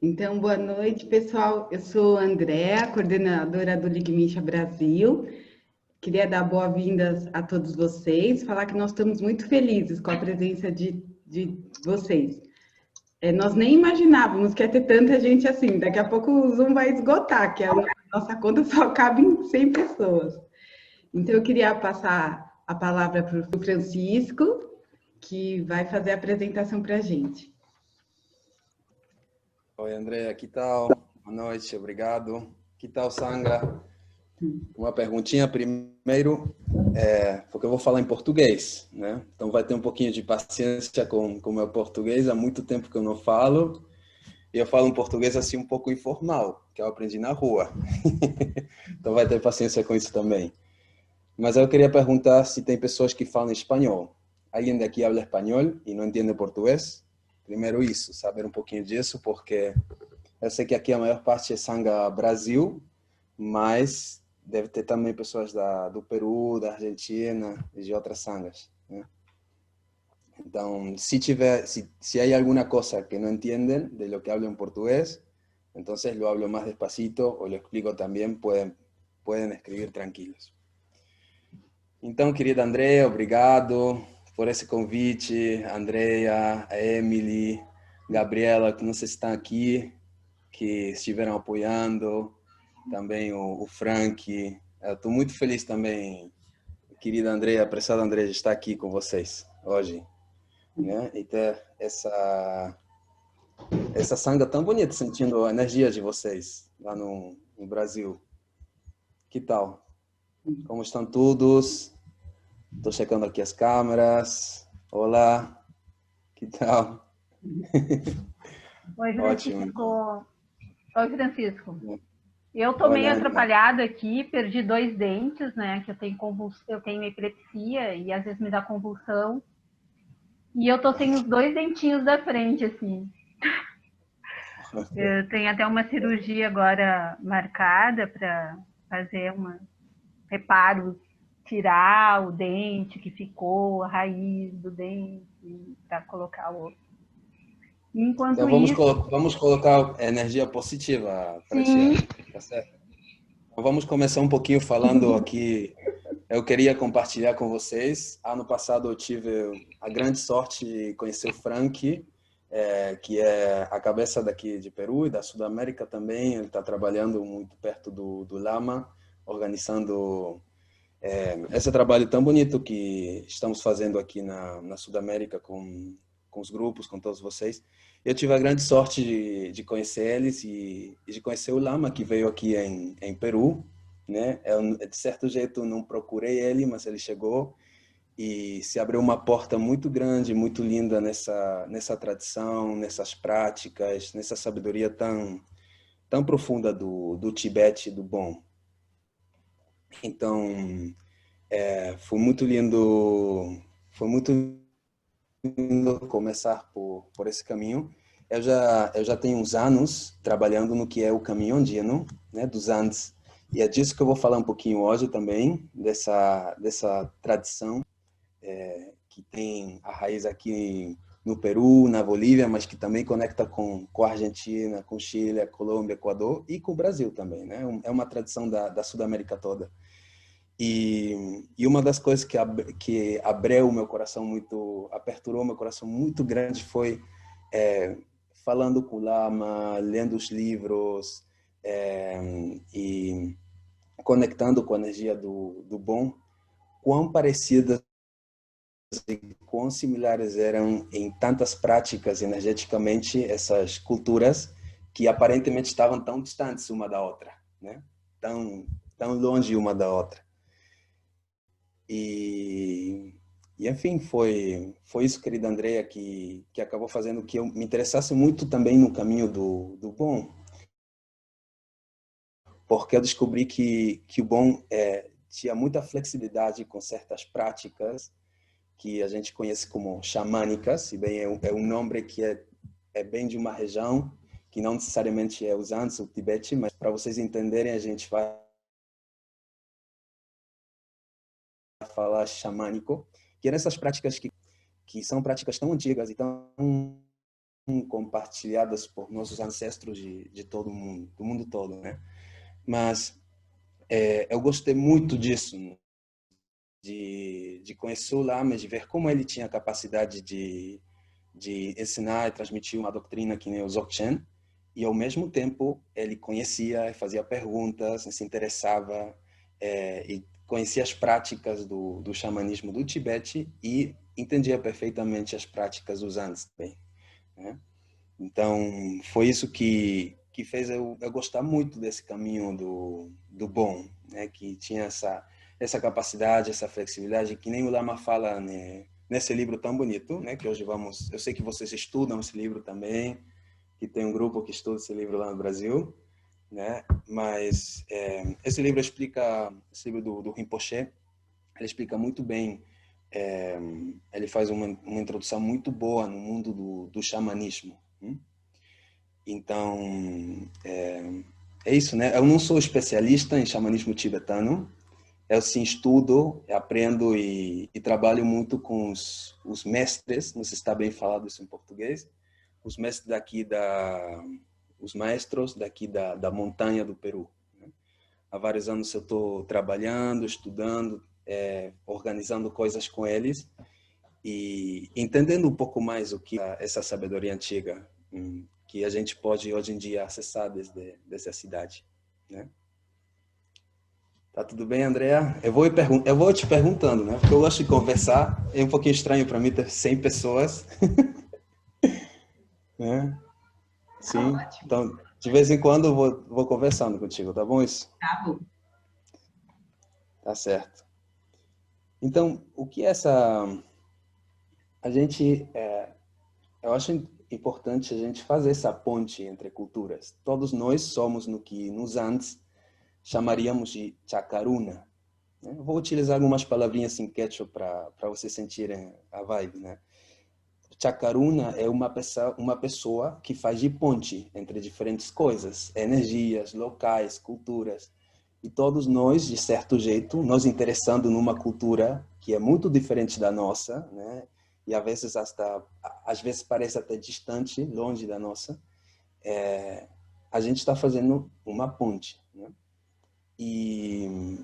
Então, boa noite, pessoal. Eu sou a Andréa, coordenadora do Ligmincha Brasil. Queria dar boas-vindas a todos vocês, falar que nós estamos muito felizes com a presença de vocês. Nós nem imaginávamos que ia ter tanta gente assim. Daqui a pouco o Zoom vai esgotar, que a nossa conta só cabe em 100 pessoas. Então, eu queria passar a palavra para o Francisco, que vai fazer a apresentação para a gente. Oi, André, que tal? Boa noite, obrigado. Que tal, Sanga? Uma perguntinha primeiro, porque eu vou falar em português, né? Então vai ter um pouquinho de paciência com o meu português, há muito tempo que eu não falo, e eu falo um português assim um pouco informal, que eu aprendi na rua. Então vai ter paciência com isso também. Mas eu queria perguntar se tem pessoas que falam espanhol. Alguém daqui habla espanhol e não entende português? Primeiro isso, saber um pouquinho disso, porque eu sei que aqui a maior parte é Sanga Brasil, mas deve ter também pessoas do Peru, da Argentina e de outras sangas, né? Então, se hay alguna cosa que no entienden de lo que hablo en portugués, entonces lo hablo más despacito o lo explico también, pueden escribir tranquilos. Então, querida Andrea, obrigado por esse convite. Andrea, a Emily, Gabriela, que não sei se estão aqui, que estiveram apoiando, também o Frank. Eu estou muito feliz também, querida Andrea, apressada Andrea, de estar aqui com vocês hoje, né? E ter essa sanga tão bonita, sentindo a energia de vocês lá no Brasil. Que tal? Como estão todos? Estou checando aqui as câmeras. Olá, que tal? Oi, Ótimo. Francisco. Oi, Francisco. Eu tô meio Olá, Ana. atrapalhada aqui, perdi 2 dentes, né? Que eu tenho epilepsia e às vezes me dá convulsão. E eu tô sem os 2 dentinhos da frente, assim. Eu tenho até uma cirurgia agora marcada para fazer reparos, tirar o dente que ficou, a raiz do dente, para colocar o outro. Então Enquanto vamos, isso, vamos colocar energia positiva para ti, sim, tá certo? Então vamos começar um pouquinho falando aqui. Eu queria compartilhar com vocês. Ano passado eu tive a grande sorte de conhecer o Frank, que é a cabeça daqui de Peru e da Sudamérica também. Ele está trabalhando muito perto do Lama, organizando esse trabalho tão bonito que estamos fazendo aqui na Sudamérica com os grupos, com todos vocês. Eu tive a grande sorte de conhecer eles e de conhecer o Lama, que veio aqui em Peru, né? Eu, de certo jeito, não procurei ele, mas ele chegou e se abriu uma porta muito grande, muito linda nessa tradição, nessas práticas, nessa sabedoria tão profunda do Tibete, do Bon. Então, foi muito lindo começar por esse caminho. Eu já tenho uns anos trabalhando no que é o caminho andino, né, dos Andes. E é disso que eu vou falar um pouquinho hoje também, dessa tradição que tem a raiz aqui no Peru, na Bolívia, mas que também conecta com a Argentina, com Chile, a Colômbia, Equador e com o Brasil também, né? É uma tradição da Sudamérica toda. E uma das coisas que abriu o meu coração muito, aperturou meu coração muito grande foi falando com o Lama, lendo os livros e conectando com a energia do bom, quão parecidas e quão similares eram em tantas práticas energeticamente essas culturas que aparentemente estavam tão distantes uma da outra, né? Tão longe uma da outra. E, enfim, foi isso, querida Andrea, que acabou fazendo que eu me interessasse muito também no caminho do bom, porque eu descobri que o bom tinha muita flexibilidade com certas práticas que a gente conhece como xamânicas, se bem é um nome que é bem de uma região, que não necessariamente é os Andes, o Tibete, mas para vocês entenderem, a gente vai falar xamânico, que eram essas práticas que são práticas tão antigas e tão compartilhadas por nossos ancestros de todo mundo, do mundo todo, né? Mas eu gostei muito disso, né? De conhecer o Lama, de ver como ele tinha a capacidade de ensinar e transmitir uma doutrina que nem o Dzogchen, e ao mesmo tempo ele conhecia e fazia perguntas, se interessava e conhecia as práticas do xamanismo do Tibete e entendia perfeitamente as práticas dos Andes também, né? Então foi isso que fez eu gostar muito desse caminho do bom, né? Que tinha essa capacidade, essa flexibilidade, que nem o Lama fala, né? Nesse livro tão bonito, né? Que hoje eu sei que vocês estudam esse livro também, que tem um grupo que estuda esse livro lá no Brasil, né? Mas esse livro do Rinpoche, ele explica muito bem, ele faz uma introdução muito boa no mundo do xamanismo. Então, é isso, né? Eu não sou especialista em xamanismo tibetano, eu sim estudo, aprendo e trabalho muito com os mestres, não sei se está bem falado isso em português, os mestres os maestros daqui da montanha do Peru, né? Há vários anos eu estou trabalhando, estudando, organizando coisas com eles e entendendo um pouco mais o que é essa sabedoria antiga, que a gente pode hoje em dia acessar desde essa cidade, né? Tá tudo bem, Andrea? Eu vou te perguntando, né? Porque eu gosto de conversar. É um pouquinho estranho para mim ter 100 pessoas, né? Tá Sim. ótimo. Então, de vez em quando eu vou conversando contigo, tá bom isso? Tá bom. Tá certo. Então, o que a gente, eu acho importante a gente fazer essa ponte entre culturas. Todos nós somos no que nos Andes chamaríamos de chacaruna, né? Eu vou utilizar algumas palavrinhas em quechua para vocês sentirem a vibe, né? Chacaruna é uma pessoa que faz de ponte entre diferentes coisas, energias, locais, culturas. E todos nós, de certo jeito, nos interessando numa cultura que é muito diferente da nossa, né? E às vezes parece até distante, longe da nossa, a gente está fazendo uma ponte, né? E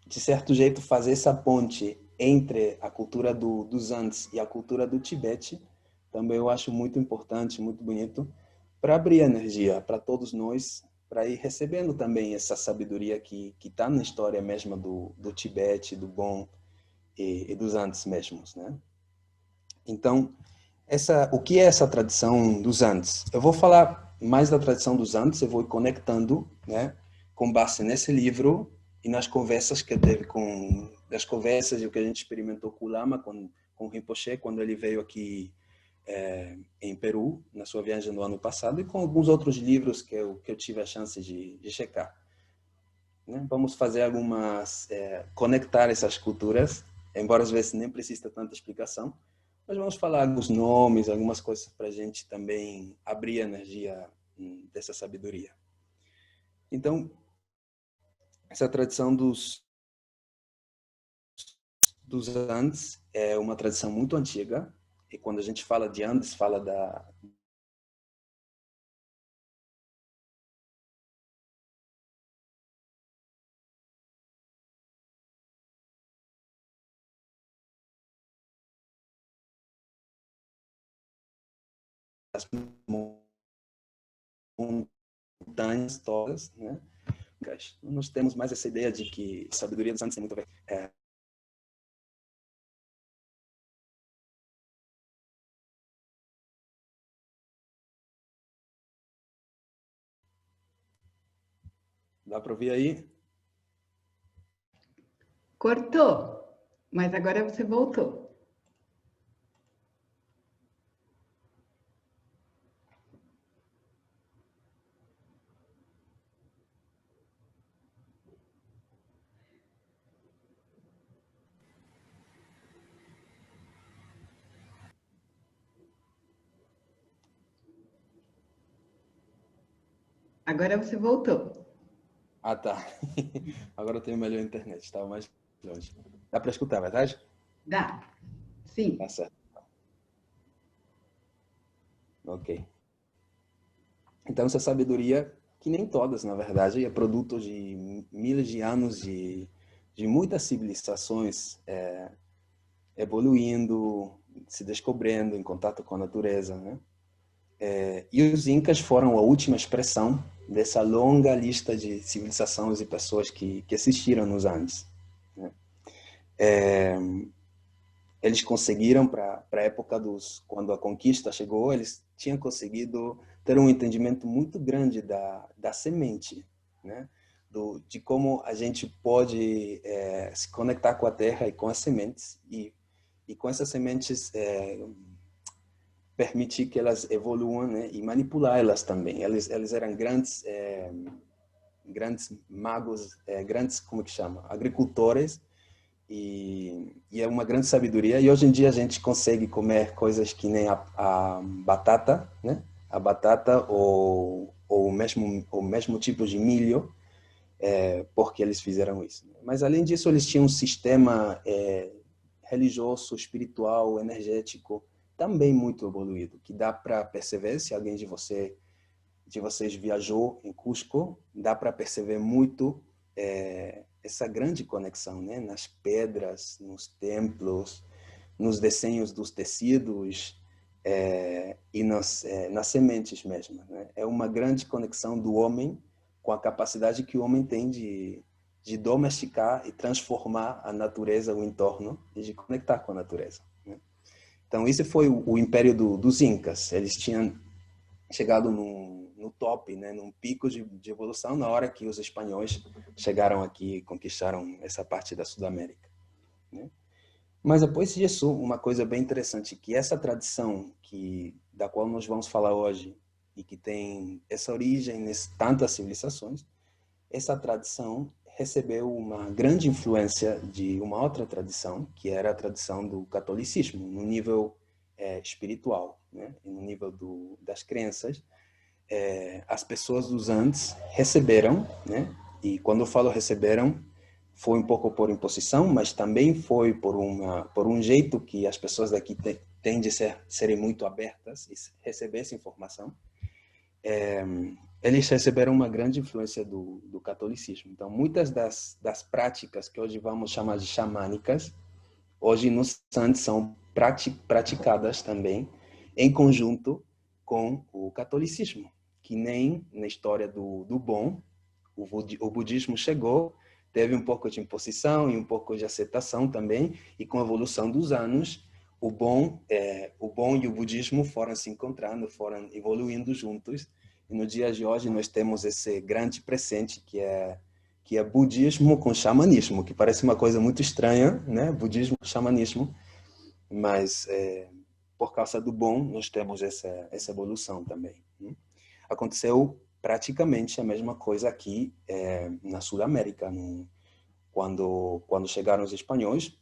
de certo jeito, fazer essa ponte entre a cultura dos Andes e a cultura do Tibete, também eu acho muito importante, muito bonito, para abrir energia para todos nós, para ir recebendo também essa sabedoria que está na história mesma do Tibete, do Bon e dos Andes mesmos, né? Então, o que é essa tradição dos Andes? Eu vou falar mais da tradição dos Andes, eu vou conectando, né, com base nesse livro e nas conversas que eu teve das conversas e o que a gente experimentou com o Lama, com o Rinpoche, quando ele veio aqui em Peru, na sua viagem no ano passado, e com alguns outros livros que eu tive a chance de checar, né? Vamos fazer conectar essas culturas, embora às vezes nem precise ter tanta explicação, mas vamos falar alguns nomes, algumas coisas para a gente também abrir a energia dessa sabedoria. Então, essa tradição dos Andes é uma tradição muito antiga, e quando a gente fala de Andes, fala das montanhas todas, né? Nós temos mais essa ideia de que a sabedoria dos Andes tem muito a ver. Dá para ouvir aí? Cortou, mas agora você voltou. Agora você voltou. Ah, tá. Agora eu tenho melhor internet, estava mais longe. Dá para escutar, é verdade? Dá. Tá Sim. certo. Ok. Então, essa sabedoria, que nem todas, na verdade, é produto de milhares de anos de muitas civilizações evoluindo, se descobrindo em contato com a natureza, né? E os Incas foram a última expressão dessa longa lista de civilizações e pessoas que existiram nos Andes, né? Eles conseguiram, para a época quando a conquista chegou, eles tinham conseguido ter um entendimento muito grande da semente, né? De como a gente pode se conectar com a terra e com as sementes, e com essas sementes permitir que elas evoluam, né? E manipular elas também. Eles eram grandes magos, grandes, como que chama? Agricultores, e é uma grande sabedoria. E hoje em dia a gente consegue comer coisas que nem a batata, né? A batata ou o mesmo tipo de milho, porque eles fizeram isso. Mas além disso, eles tinham um sistema religioso, espiritual, energético também muito evoluído, que dá para perceber. Se alguém de vocês viajou em Cusco, dá para perceber muito essa grande conexão, né? Nas pedras, nos templos, nos desenhos dos tecidos e nas sementes mesmo, né? É uma grande conexão do homem com a capacidade que o homem tem de domesticar e transformar a natureza, o entorno, e de conectar com a natureza, né? Então, esse foi o império dos Incas. Eles tinham chegado no top, né, num pico de evolução na hora que os espanhóis chegaram aqui e conquistaram essa parte da Sudamérica, né? Mas depois disso, uma coisa bem interessante, que essa tradição da qual nós vamos falar hoje e que tem essa origem em tantas civilizações, essa tradição recebeu uma grande influência de uma outra tradição, que era a tradição do catolicismo, no nível espiritual, né? E no nível das crenças. As pessoas dos Andes receberam, né? E quando eu falo receberam, foi um pouco por imposição, mas também foi por um jeito que as pessoas daqui têm de serem muito abertas e receber essa informação. Eles receberam uma grande influência do catolicismo. Então, muitas das práticas que hoje vamos chamar de xamânicas, hoje nos Andes são praticadas também em conjunto com o catolicismo, que nem na história do bom, o budismo chegou, teve um pouco de imposição e um pouco de aceitação também, e com a evolução dos anos, o bom e o budismo foram se encontrando, foram evoluindo juntos, e no dia de hoje nós temos esse grande presente que é budismo com xamanismo, que parece uma coisa muito estranha, né? Budismo com xamanismo, mas por causa do bom nós temos essa evolução também, né? Aconteceu praticamente a mesma coisa aqui na Sudamérica, quando chegaram os espanhóis,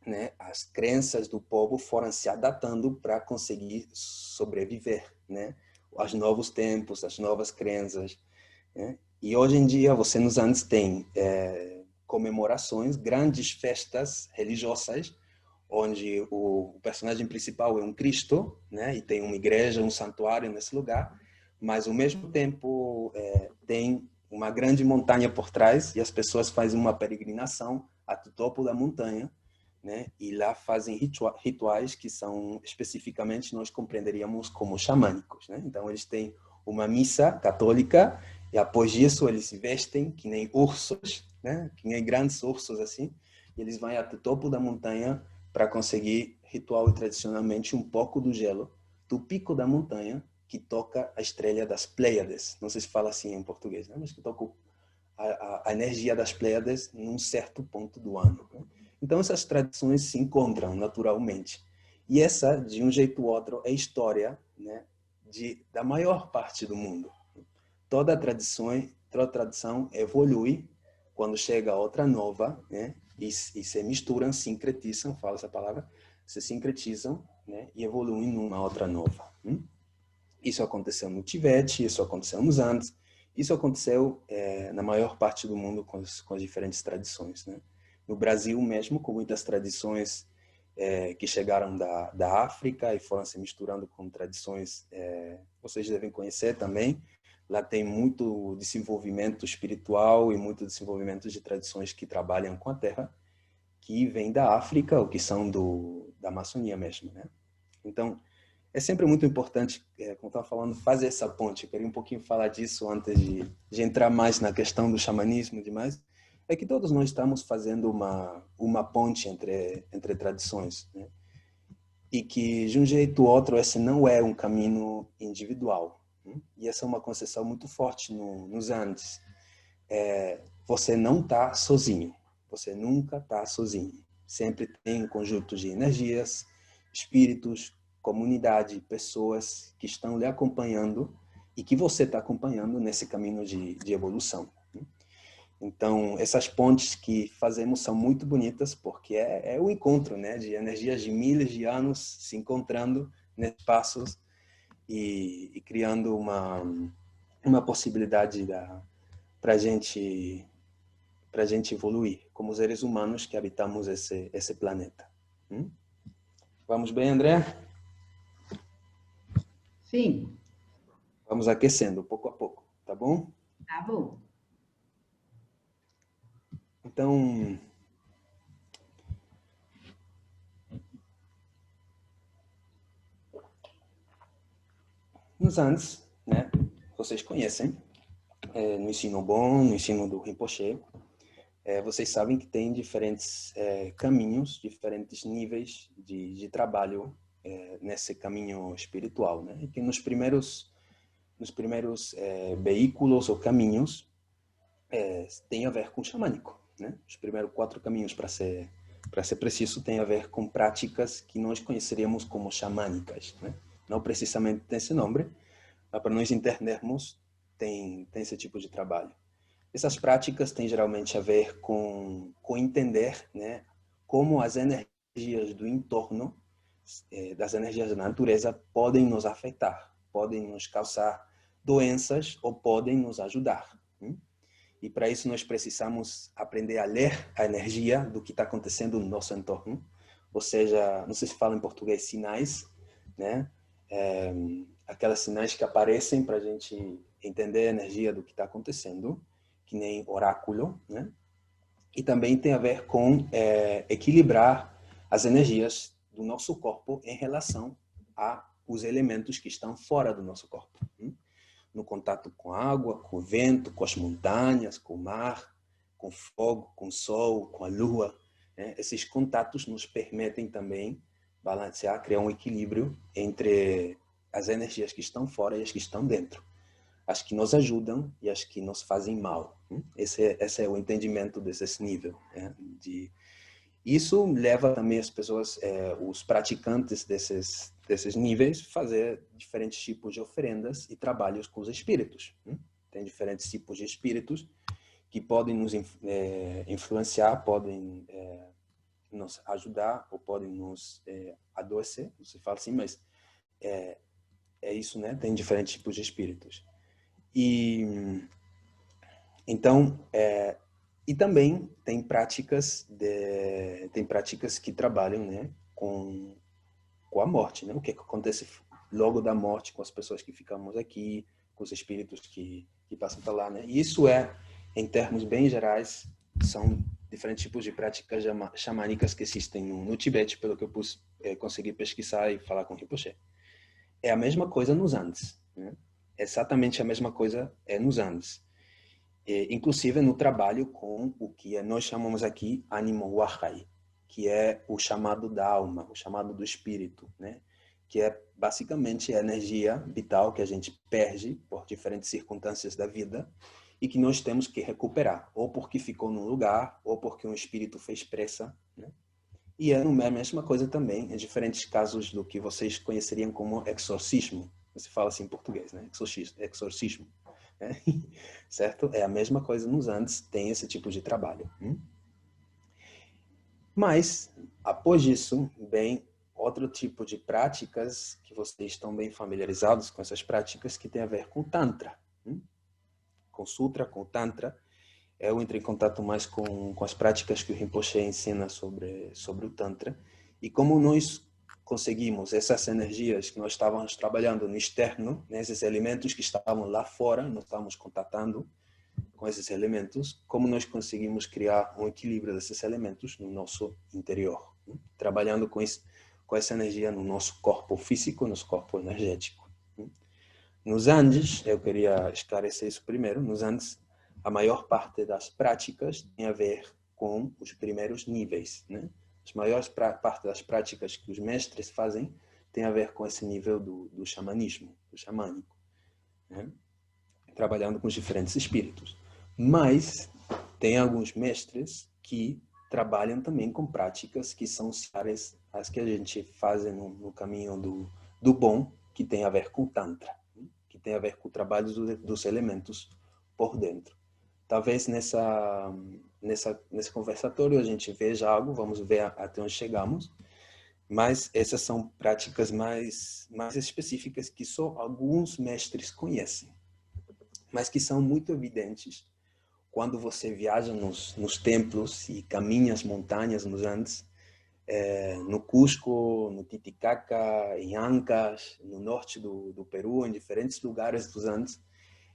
né? As crenças do povo foram se adaptando para conseguir sobreviver, né? Aos novos tempos, às novas crenças, né? E hoje em dia você nos Andes tem comemorações, grandes festas religiosas, onde o personagem principal é um Cristo, né? E tem uma igreja, um santuário nesse lugar, mas ao mesmo tempo tem uma grande montanha por trás e as pessoas fazem uma peregrinação até o topo da montanha, né? E lá fazem rituais que são especificamente nós compreenderíamos como xamânicos, né? Então eles têm uma missa católica e após isso eles se vestem que nem ursos, né? Que nem grandes ursos assim, e eles vão até o topo da montanha para conseguir ritual e tradicionalmente um pouco do gelo do pico da montanha que toca a estrela das Pleiades. Não sei se fala assim em português, né? Mas que toca a energia das Pleiades num certo ponto do ano, né? Então essas tradições se encontram naturalmente. E essa, de um jeito ou outro, é história, né, da maior parte do mundo. Toda tradição evolui quando chega outra nova, né, e se misturam, sincretizam, fala essa palavra, se sincretizam, né, e evoluem numa outra nova. Isso aconteceu no Tibete, isso aconteceu nos Andes, isso aconteceu na maior parte do mundo com as diferentes tradições, né? No Brasil mesmo, com muitas tradições que chegaram da África e foram se misturando com tradições, vocês devem conhecer também. Lá tem muito desenvolvimento espiritual e muito desenvolvimento de tradições que trabalham com a terra, que vêm da África ou que são da Amazônia mesmo, né? Então, é sempre muito importante, como estava falando, fazer essa ponte. Eu queria um pouquinho falar disso antes de entrar mais na questão do xamanismo e demais. É que todos nós estamos fazendo uma ponte entre tradições, né? E que, de um jeito ou outro, esse não é um caminho individual. Né? E essa é uma concepção muito forte nos Andes. Você não está sozinho. Você nunca está sozinho. Sempre tem um conjunto de energias, espíritos, comunidade, pessoas que estão lhe acompanhando e que você está acompanhando nesse caminho de evolução. Então, essas pontes que fazemos são muito bonitas porque é o encontro, né, de energias de milhares de anos se encontrando nesses espaços e criando uma possibilidade para a gente evoluir como seres humanos que habitamos esse planeta. Vamos bem, André? Sim. Vamos aquecendo pouco a pouco, tá bom? Tá bom. Então, nos Andes, né, vocês conhecem, no ensino bom, no ensino do Rinpoche, vocês sabem que tem diferentes caminhos, diferentes níveis de trabalho nesse caminho espiritual, né? E que nos primeiros veículos ou caminhos tem a ver com o xamânico, né? Os primeiros 4 caminhos, para ser preciso, tem a ver com práticas que nós conheceríamos como xamânicas, né? Não precisamente tem esse nome, mas para nós entendermos, tem esse tipo de trabalho. Essas práticas têm geralmente a ver com entender, né, como as energias do entorno, das energias da natureza, podem nos afetar, podem nos causar doenças ou podem nos ajudar. E para isso nós precisamos aprender a ler a energia do que está acontecendo no nosso entorno. Ou seja, não sei se fala em português, sinais, né? Aquelas sinais que aparecem para a gente entender a energia do que está acontecendo, que nem oráculo, né? E também tem a ver com equilibrar as energias do nosso corpo em relação aos elementos que estão fora do nosso corpo. No contato com a água, com o vento, com as montanhas, com o mar, com o fogo, com o sol, com a lua. Né? Esses contatos nos permitem também balancear, criar um equilíbrio entre as energias que estão fora e as que estão dentro. As que nos ajudam e as que nos fazem mal. Esse é o entendimento desse nível. Né? Isso leva também as pessoas, os praticantes desses níveis, fazer diferentes tipos de oferendas e trabalhos com os espíritos. Tem diferentes tipos de espíritos que podem nos influenciar, podem nos ajudar ou podem nos adoecer, não se fala assim, mas é isso, né? Tem diferentes tipos de espíritos. E então, e também tem práticas que trabalham, né, com a morte, né? O que acontece logo da morte com as pessoas que ficamos aqui, com os espíritos que passam para lá, né? E isso em termos bem gerais, são diferentes tipos de práticas xamânicas que existem no Tibete, pelo que eu consegui pesquisar e falar com o Rinpoche. É a mesma coisa nos Andes, né? Exatamente a mesma coisa nos Andes. Inclusive no trabalho com o que nós chamamos aqui ânimo wahai, que é o chamado da alma, o chamado do espírito, né? Que é basicamente a energia vital que a gente perde por diferentes circunstâncias da vida e que nós temos que recuperar, ou porque ficou num lugar, ou porque um espírito fez pressa, né? E é a mesma coisa também em diferentes casos do que vocês conheceriam como exorcismo. Você fala assim em português, né? Exorcismo. Né? Certo? É a mesma coisa nos Andes, tem esse tipo de trabalho. Mas, após isso, vem outro tipo de práticas que vocês estão bem familiarizados com essas práticas que tem a ver com o Tantra. Com o Sutra, com o Tantra. Eu entrei em contato mais com as práticas que o Rinpoche ensina sobre o Tantra. E como nós conseguimos essas energias que nós estávamos trabalhando no externo, né, esses elementos que estavam lá fora, nós estávamos contatando com esses elementos, como nós conseguimos criar um equilíbrio desses elementos no nosso interior, né? Trabalhando com essa energia no nosso corpo físico, no nosso corpo energético. Né? Nos Andes, eu queria esclarecer isso primeiro, nos Andes, a maior parte das práticas tem a ver com os primeiros níveis, né? A maior parte das práticas que os mestres fazem tem a ver com esse nível do xamanismo, do xamânico, né? Trabalhando com os diferentes espíritos. Mas tem alguns mestres que trabalham também com práticas que são similares às que a gente faz no caminho do bom, que tem a ver com Tantra, né? Que tem a ver com o trabalho dos elementos por dentro. Talvez nesse conversatório a gente veja algo, vamos ver até onde chegamos, mas essas são práticas mais específicas que só alguns mestres conhecem, mas que são muito evidentes quando você viaja nos templos e caminha as montanhas nos Andes, no Cusco, no Titicaca, em Ancash, no norte do Peru, em diferentes lugares dos Andes,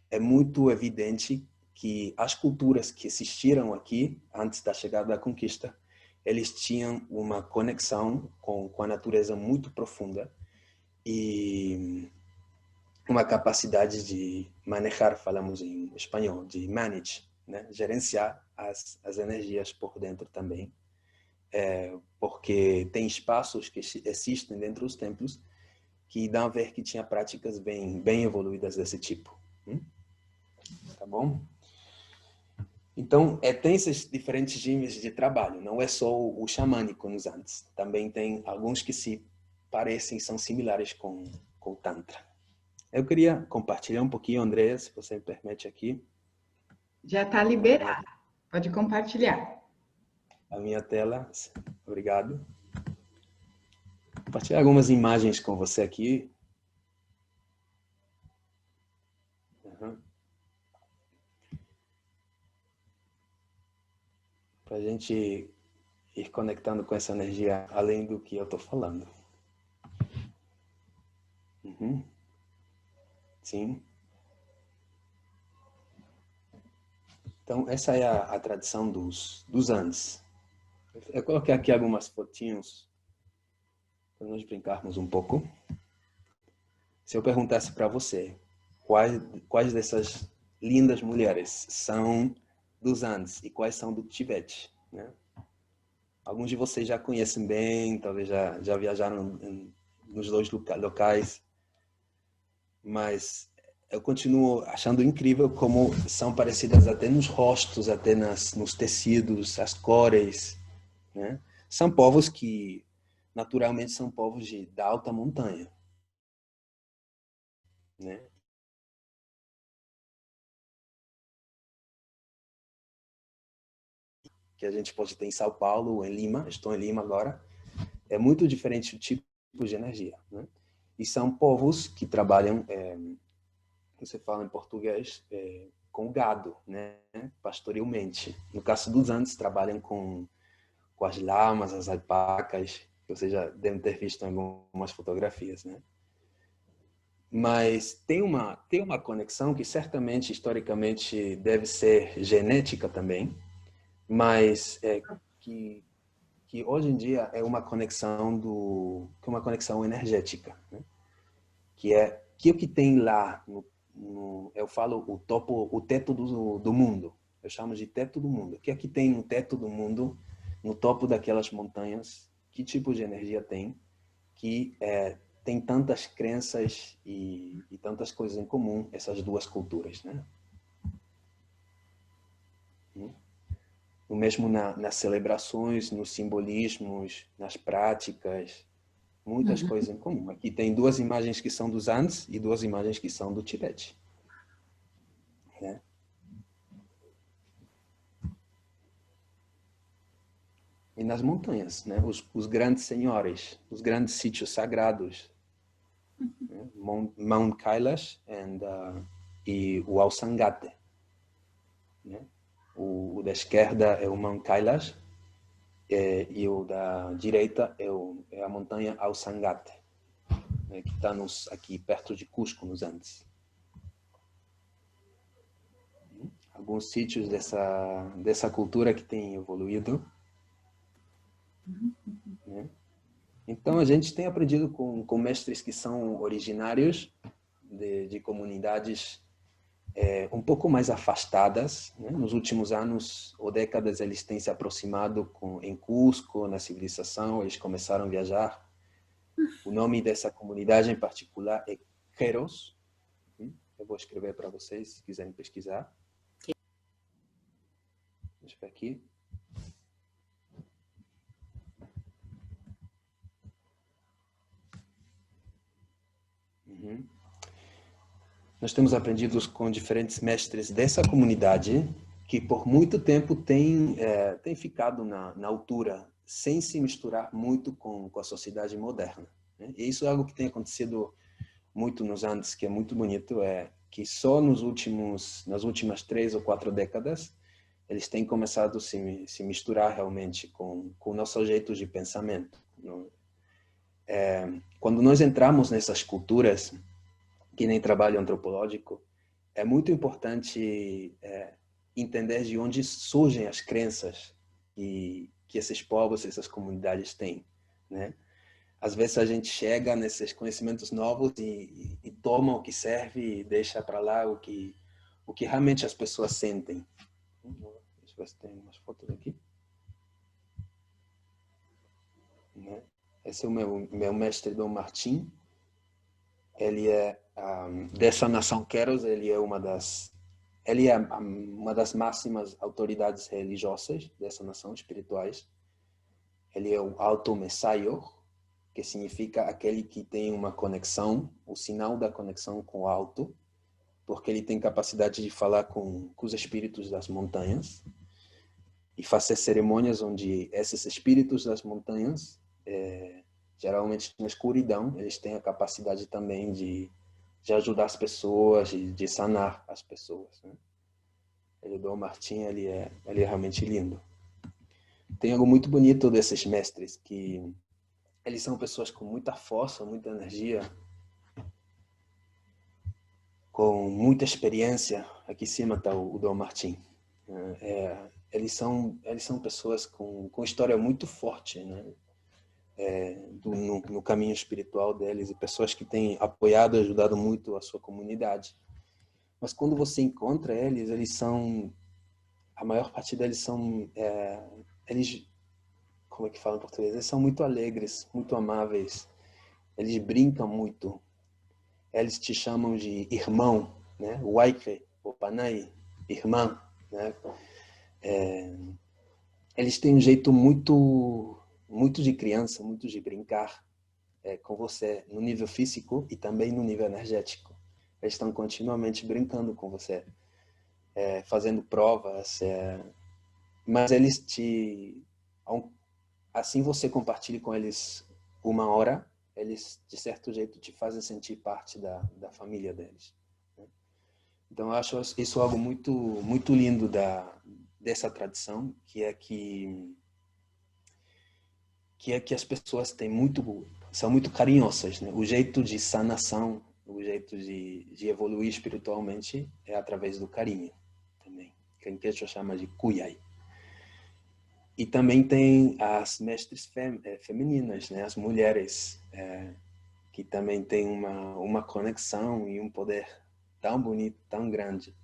é muito evidente que as culturas que existiram aqui, antes da chegada da conquista, eles tinham uma conexão com a natureza muito profunda e uma capacidade de manejar, falamos em espanhol, de manage, né? Gerenciar as energias por dentro também. Porque tem espaços que existem dentro dos templos que dão a ver que tinha práticas bem evoluídas desse tipo. Tá bom? Então, tem esses diferentes níveis de trabalho. Não é só o xamânico nos Andes. Também tem alguns que se parecem, são similares com o Tantra. Eu queria compartilhar um pouquinho, André, se você me permite aqui. Já está liberado. Pode compartilhar. A minha tela. Obrigado. Compartilhar algumas imagens com você aqui. Para a gente ir conectando com essa energia além do que eu estou falando. Sim. Então, essa é a tradição dos Andes. Eu coloquei aqui algumas fotinhos para nós brincarmos um pouco. Se eu perguntasse para você quais dessas lindas mulheres são dos Andes e quais são do Tibete, né? Alguns de vocês já conhecem bem, talvez já viajaram nos dois locais, mas eu continuo achando incrível como são parecidas até nos rostos, até nos tecidos, as cores, né? São povos que naturalmente são povos da alta montanha, né? Que a gente pode ter em São Paulo ou em Lima, estou em Lima agora, é muito diferente o tipo de energia, né? E são povos que trabalham, você fala em português, com gado, né? Pastorilmente. No caso dos Andes, trabalham com as lamas, as alpacas, que vocês já devem ter visto em algumas fotografias, né? Mas tem uma conexão que certamente, historicamente, deve ser genética também, mas que hoje em dia é uma conexão energética, né? Que o que tem lá eu falo o teto do mundo, eu chamo de teto do mundo. Que aqui tem no teto do mundo, no topo daquelas montanhas, que tipo de energia tem que tem tantas crenças e tantas coisas em comum essas duas culturas, né? O mesmo nas celebrações, nos simbolismos, nas práticas, muitas coisas em comum. Aqui tem duas imagens que são dos Andes e duas imagens que são do Tibete, né? E nas montanhas, né? Os grandes senhores, os grandes sítios sagrados, né? Mount Kailash e o Ausangate, né? O da esquerda é o Mount Kailash e o da direita é o é a montanha Ausangate, né, que está aqui perto de Cusco, nos Andes. Alguns sítios dessa cultura que tem evoluído, né? Então, a gente tem aprendido com mestres que são originários de comunidades um pouco mais afastadas, né? Nos últimos anos ou décadas, eles têm se aproximado em Cusco, na civilização, eles começaram a viajar. O nome dessa comunidade em particular é Queros. Eu vou escrever para vocês, se quiserem pesquisar. Deixa eu ver aqui. Nós temos aprendido com diferentes mestres dessa comunidade que por muito tempo tem ficado na altura, sem se misturar muito com a sociedade moderna, né? E isso é algo que tem acontecido muito nos Andes, que é muito bonito, é que só nas últimas 3 ou 4 décadas, eles têm começado a se misturar realmente com o nosso jeito de pensamento. Quando nós entramos nessas culturas, que nem trabalho antropológico, é muito importante entender de onde surgem as crenças que esses povos, essas comunidades têm, né? Às vezes a gente chega nesses conhecimentos novos e toma o que serve e deixa para lá o que realmente as pessoas sentem. Deixa eu ver se tem umas fotos aqui. Né? Esse é o meu mestre, Dom Martim. Ele é dessa nação Queros, ele é uma das máximas autoridades religiosas dessa nação, espirituais. Ele é o Alto Messayor, que significa aquele que tem uma conexão, o sinal da conexão com o alto, porque ele tem capacidade de falar com os espíritos das montanhas e fazer cerimônias onde esses espíritos das montanhas, geralmente na escuridão, eles têm a capacidade também de ajudar as pessoas, de sanar as pessoas, né? O Dom Martim, ele é realmente lindo. Tem algo muito bonito desses mestres, que eles são pessoas com muita força, muita energia, com muita experiência. Aqui em cima está o Dom Martim. Eles são pessoas com história muito forte, né? No caminho espiritual deles, e pessoas que têm apoiado e ajudado muito a sua comunidade. Mas quando você encontra eles a maior parte deles são, como é que fala em português? Eles são muito alegres, muito amáveis, eles brincam muito, eles te chamam de irmão, né? Waike, ou Panay, irmã, né? Eles têm um jeito muito de criança, muito de brincar com você no nível físico e também no nível energético. Eles estão continuamente brincando com você, fazendo provas, mas eles assim você compartilha com eles 1 hora, eles de certo jeito te fazem sentir parte da família deles, né? Então eu acho isso algo muito muito lindo dessa tradição, que é que as pessoas são muito carinhosas, né? O jeito de sanação, o jeito de evoluir espiritualmente é através do carinho também, que em quechua chama de cuyay. E também tem as mestres femininas, né? As mulheres, que também têm uma conexão e um poder tão bonito, tão grande,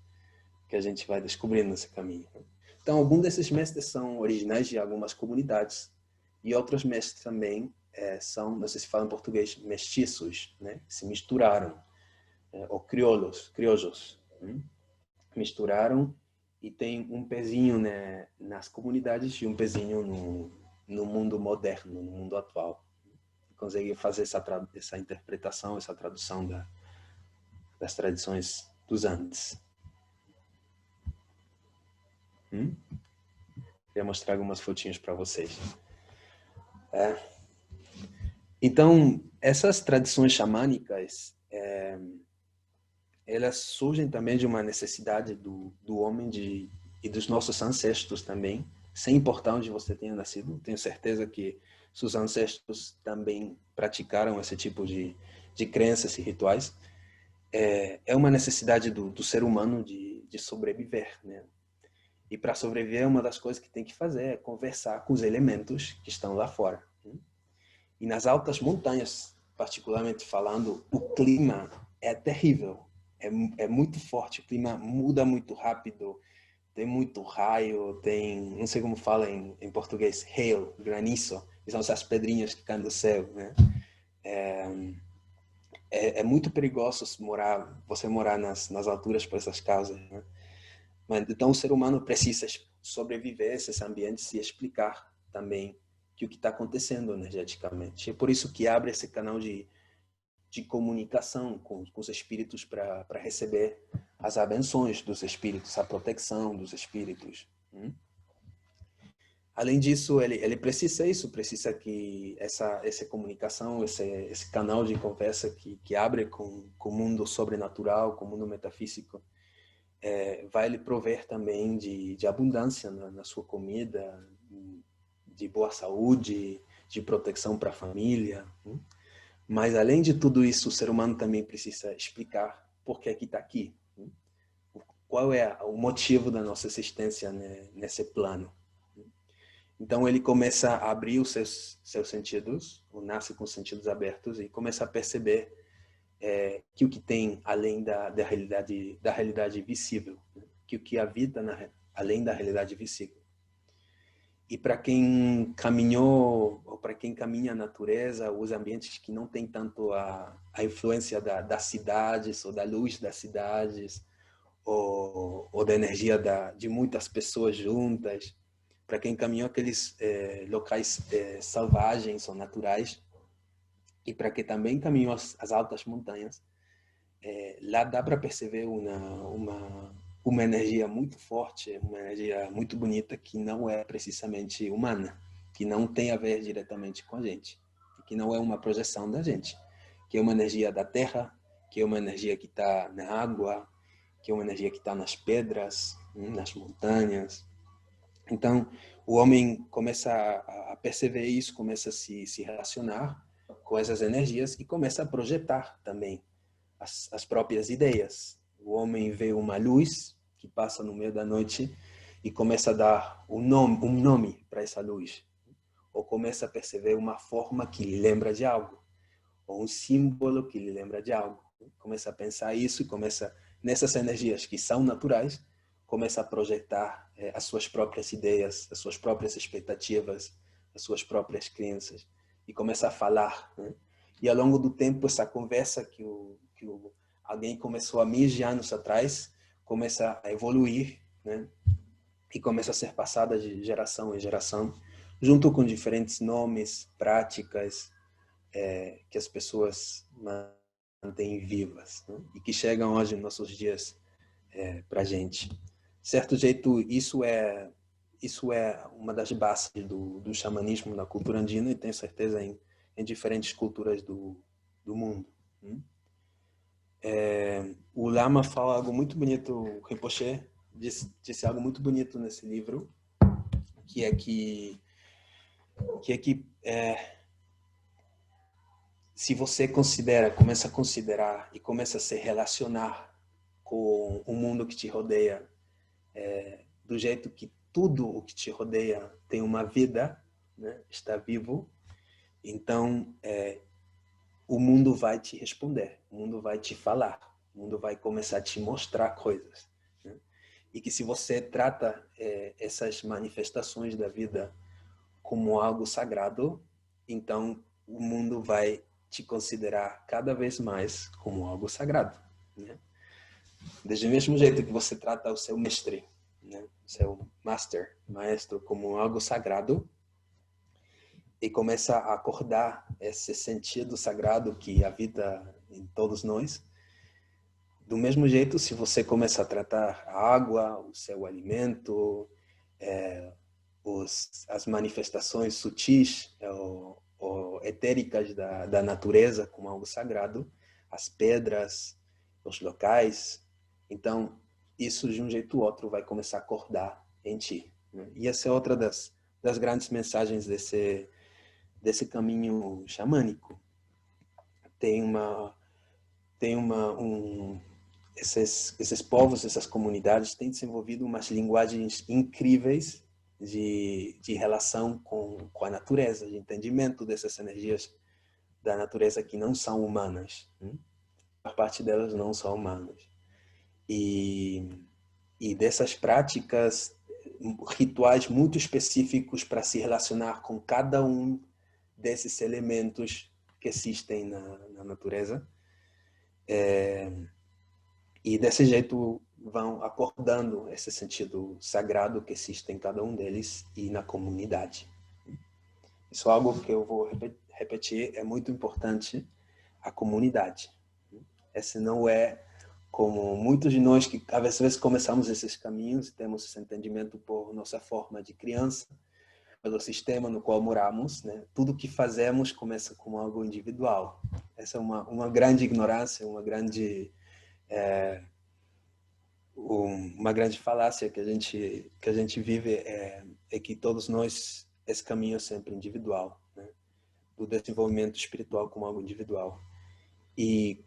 que a gente vai descobrindo nesse caminho. Então, alguns desses mestres são originais de algumas comunidades, e outros mestres também são, não sei se falam em português, mestiços, né? Se misturaram, ou crioulos, misturaram e tem um pezinho, né, nas comunidades e um pezinho no mundo moderno, no mundo atual. Consegue fazer essa interpretação, essa tradução das tradições dos Andes. Queria mostrar algumas fotinhas para vocês. Então, essas tradições xamânicas, elas surgem também de uma necessidade do homem e dos nossos ancestros também, sem importar onde você tenha nascido. Tenho certeza que seus ancestros também praticaram esse tipo de crenças e rituais. É uma necessidade do ser humano de sobreviver, né? E para sobreviver, uma das coisas que tem que fazer é conversar com os elementos que estão lá fora. E nas altas montanhas, particularmente falando, o clima é terrível. É muito forte, o clima muda muito rápido, tem muito raio, tem, não sei como fala em português, hail, granizo, que são essas pedrinhas que caem do céu, né? É muito perigoso você morar nas alturas por essas causas, né? Mas, então o ser humano precisa sobreviver a esses ambientes e explicar também o que está acontecendo energeticamente. É por isso que abre esse canal de comunicação com os espíritos para receber as abenções dos espíritos, a proteção dos espíritos. Além disso, ele precisa precisa que essa comunicação, esse canal de conversa que abre com o mundo sobrenatural, com o mundo metafísico, vai lhe prover também de abundância na sua comida, de boa saúde, de proteção para a família. Mas, além de tudo isso, o ser humano também precisa explicar por que está aqui. Qual é o motivo da nossa existência, né, nesse plano. Então, ele começa a abrir os seus sentidos, ou nasce com os sentidos abertos, e começa a perceber que o que tem além da realidade visível, né? Que o que habita além da realidade visível. E para quem caminhou, ou para quem caminha a natureza, os ambientes que não tem tanto a influência das cidades, ou da luz das cidades, ou da energia de muitas pessoas juntas, para quem caminhou aqueles locais selvagens ou naturais, e para quem também caminhou as altas montanhas, lá dá para perceber uma energia muito forte, uma energia muito bonita que não é precisamente humana, que não tem a ver diretamente com a gente, que não é uma projeção da gente, que é uma energia da terra, que é uma energia que está na água, que é uma energia que está nas pedras, nas montanhas. Então, o homem começa a perceber isso, começa a se relacionar com essas energias e começa a projetar também as próprias ideias. O homem vê uma luz que passa no meio da noite e começa a dar um nome para essa luz. Ou começa a perceber uma forma que lhe lembra de algo. Ou um símbolo que lhe lembra de algo. Começa a pensar isso e começa, nessas energias que são naturais, começa a projetar as suas próprias ideias, as suas próprias expectativas, as suas próprias crenças. E começa a falar, né? E ao longo do tempo, essa conversa que alguém começou há 1000 anos atrás, começa a evoluir, né? E começa a ser passada de geração em geração, junto com diferentes nomes, práticas, que as pessoas mantêm vivas, né? E que chegam hoje nos nossos dias para a gente. De certo jeito, isso é uma das bases do xamanismo na cultura andina e tenho certeza em diferentes culturas do mundo. O Lama fala algo muito bonito, o Rinpoche disse algo muito bonito nesse livro, que é que se você começa a considerar e começa a se relacionar com o mundo que te rodeia, do jeito que tudo o que te rodeia tem uma vida, né? Está vivo, então o mundo vai te responder, o mundo vai te falar, o mundo vai começar a te mostrar coisas, né? E que se você trata essas manifestações da vida como algo sagrado, então o mundo vai te considerar cada vez mais como algo sagrado, né? Do mesmo jeito que você trata o seu mestre, né? O seu maestro como algo sagrado, e começa a acordar esse sentido sagrado que habita em todos nós. Do mesmo jeito, se você começa a tratar a água, o seu alimento, as manifestações sutis ou etéricas da natureza como algo sagrado, as pedras, os locais, então isso de um jeito ou outro vai começar a acordar em ti, né? E essa é outra das grandes mensagens desse caminho xamânico. Esses povos, essas comunidades têm desenvolvido umas linguagens incríveis de relação com a natureza, de entendimento dessas energias da natureza que não são humanas. A parte delas não são humanas. E dessas práticas, rituais muito específicos para se relacionar com cada um desses elementos que existem na natureza. E desse jeito vão acordando esse sentido sagrado que existe em cada um deles e na comunidade. Isso é algo que eu vou repetir, é muito importante, a comunidade. Esse não é como muitos de nós que às vezes começamos esses caminhos e temos esse entendimento por nossa forma de criança, pelo sistema no qual moramos, né? Tudo que fazemos começa com algo individual. Essa é uma grande ignorância, uma grande falácia que a gente vive, é que todos nós, esse caminho é sempre individual, né? Do desenvolvimento espiritual como algo individual. E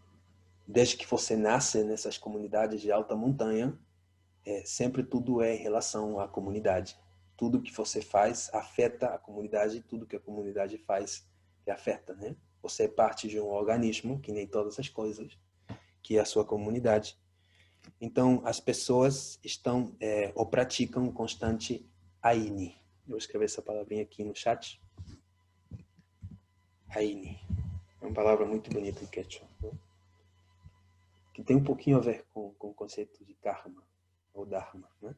desde que você nasce nessas comunidades de alta montanha, sempre tudo é em relação à comunidade. Tudo que você faz afeta a comunidade, tudo que a comunidade faz afeta, né? Você é parte de um organismo, que nem todas as coisas, que é a sua comunidade. Então, as pessoas estão ou praticam constante Aini. Eu vou escrever essa palavrinha aqui no chat. Aini. É uma palavra muito bonita em Quechua, né? Que tem um pouquinho a ver com o conceito de karma, ou dharma, né?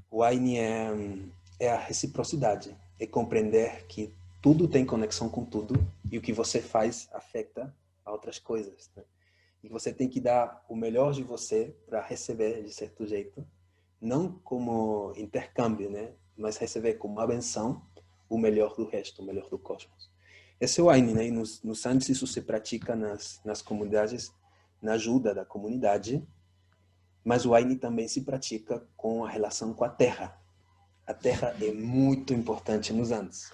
O Aini é a reciprocidade, é compreender que tudo tem conexão com tudo e o que você faz afeta a outras coisas, né? E você tem que dar o melhor de você para receber de certo jeito, não como intercâmbio, né? Mas receber como uma benção o melhor do resto, o melhor do cosmos. Esse é o Aini, né? E nos Andes isso se pratica nas comunidades, na ajuda da comunidade, mas o Aini também se pratica com a relação com a terra. A terra é muito importante nos Andes.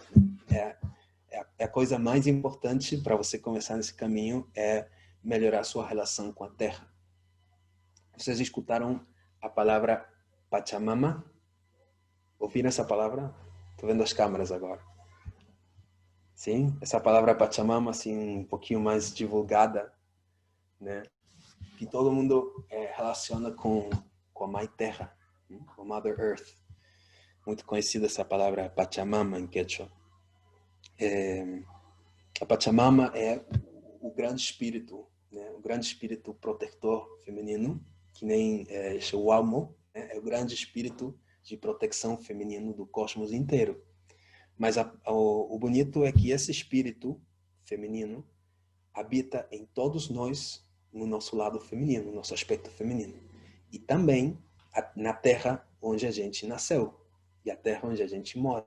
É a coisa mais importante para você começar nesse caminho, é melhorar sua relação com a terra. Vocês escutaram a palavra Pachamama? Ouviram essa palavra? Estou vendo as câmeras agora. Sim? Essa palavra Pachamama, assim, um pouquinho mais divulgada, né? Que todo mundo relaciona com a Mãe Terra, com a Mother Earth. Muito conhecida essa palavra Pachamama em Quechua. A Pachamama é o grande espírito, né? O grande espírito protetor feminino, que nem o Amo, né? É o grande espírito de proteção feminino do cosmos inteiro. Mas o bonito é que esse espírito feminino habita em todos nós, no nosso lado feminino, no nosso aspecto feminino. E também na terra onde a gente nasceu e a terra onde a gente mora.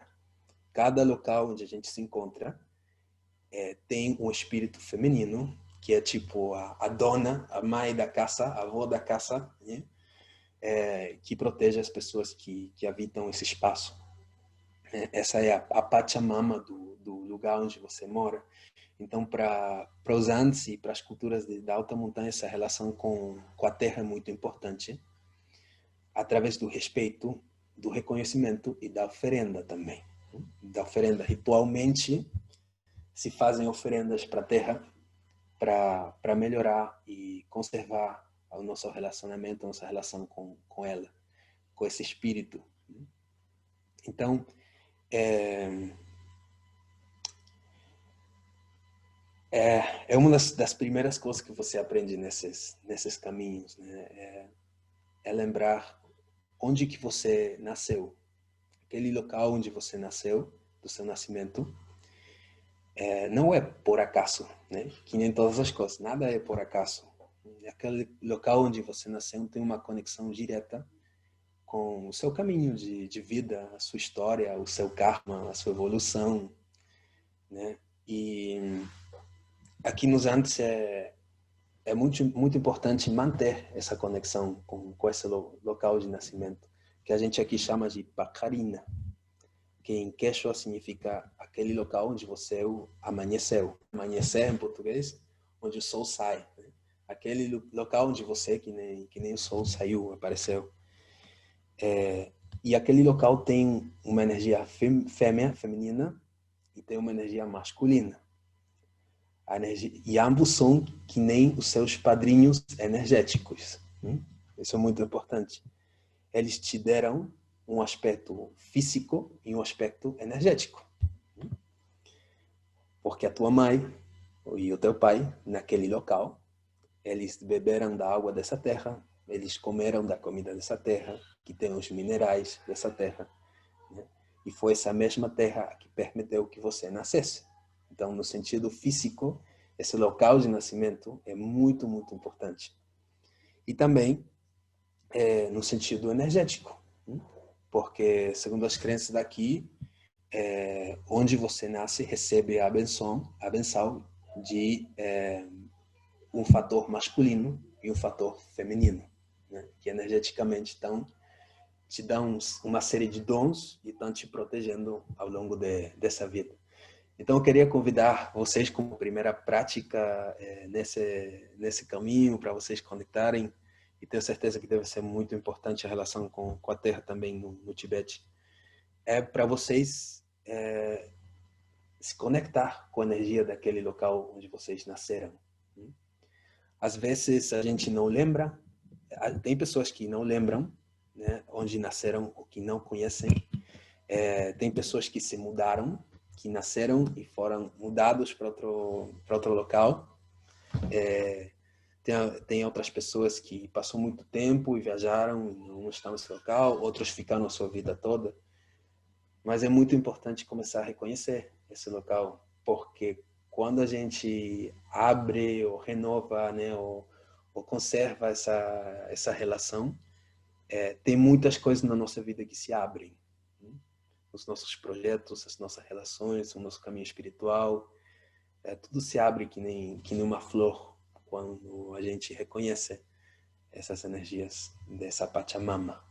Cada local onde a gente se encontra tem um espírito feminino, que é tipo a dona, a mãe da casa, a avó da casa, né? Que protege as pessoas que habitam esse espaço. Essa é a Pachamama do lugar onde você mora. Então, para os Andes e para as culturas da alta montanha, essa relação com a terra é muito importante, através do respeito, do reconhecimento e da oferenda também. Da oferenda. Ritualmente, se fazem oferendas para a terra para melhorar e conservar o nosso relacionamento, a nossa relação com ela, com esse espírito. Então, é uma das primeiras coisas que você aprende nesses caminhos, né? É lembrar onde que você nasceu. Aquele local onde você nasceu, do seu nascimento, não é por acaso, né? Que nem todas as coisas, nada é por acaso. Aquele local onde você nasceu tem uma conexão direta com o seu caminho de vida, a sua história, o seu karma, a sua evolução, né? E aqui nos Andes é muito, muito importante manter essa conexão com esse local de nascimento, que a gente aqui chama de Pacarina. que em Quechua significa aquele local onde você amanheceu. Amanhecer em português, onde o sol sai. Né? Aquele local onde você, que nem o sol saiu, apareceu. E aquele local tem uma energia feminina e tem uma energia masculina. E ambos são que nem os seus padrinhos energéticos. Isso é muito importante. Eles te deram um aspecto físico e um aspecto energético. Porque a tua mãe e o teu pai, naquele local, eles beberam da água dessa terra, eles comeram da comida dessa terra, que tem os minerais dessa terra. Né? E foi essa mesma terra que permitiu que você nascesse. Então, no sentido físico, esse local de nascimento é muito, muito importante. E também no sentido energético. Porque, segundo as crenças daqui, onde você nasce, recebe a benção de um fator masculino e um fator feminino, né? Que energeticamente te dão uma série de dons e estão te protegendo ao longo dessa vida. Então, eu queria convidar vocês como primeira prática nesse caminho, para vocês conectarem, e tenho certeza que deve ser muito importante a relação com a Terra também no Tibete. Para vocês se conectar com a energia daquele local onde vocês nasceram. Às vezes a gente não lembra, tem pessoas que não lembram, né, onde nasceram ou que não conhecem. Tem pessoas que se mudaram, que nasceram e foram mudados para outro local. Tem outras pessoas que passaram muito tempo e viajaram, não estão nesse local, outros ficaram a sua vida toda. Mas é muito importante começar a reconhecer esse local, porque quando a gente abre ou renova, né, ou conserva essa relação, tem muitas coisas na nossa vida que se abrem. Os nossos projetos, as nossas relações, o nosso caminho espiritual, tudo se abre que nem uma flor quando a gente reconhece essas energias dessa Pachamama,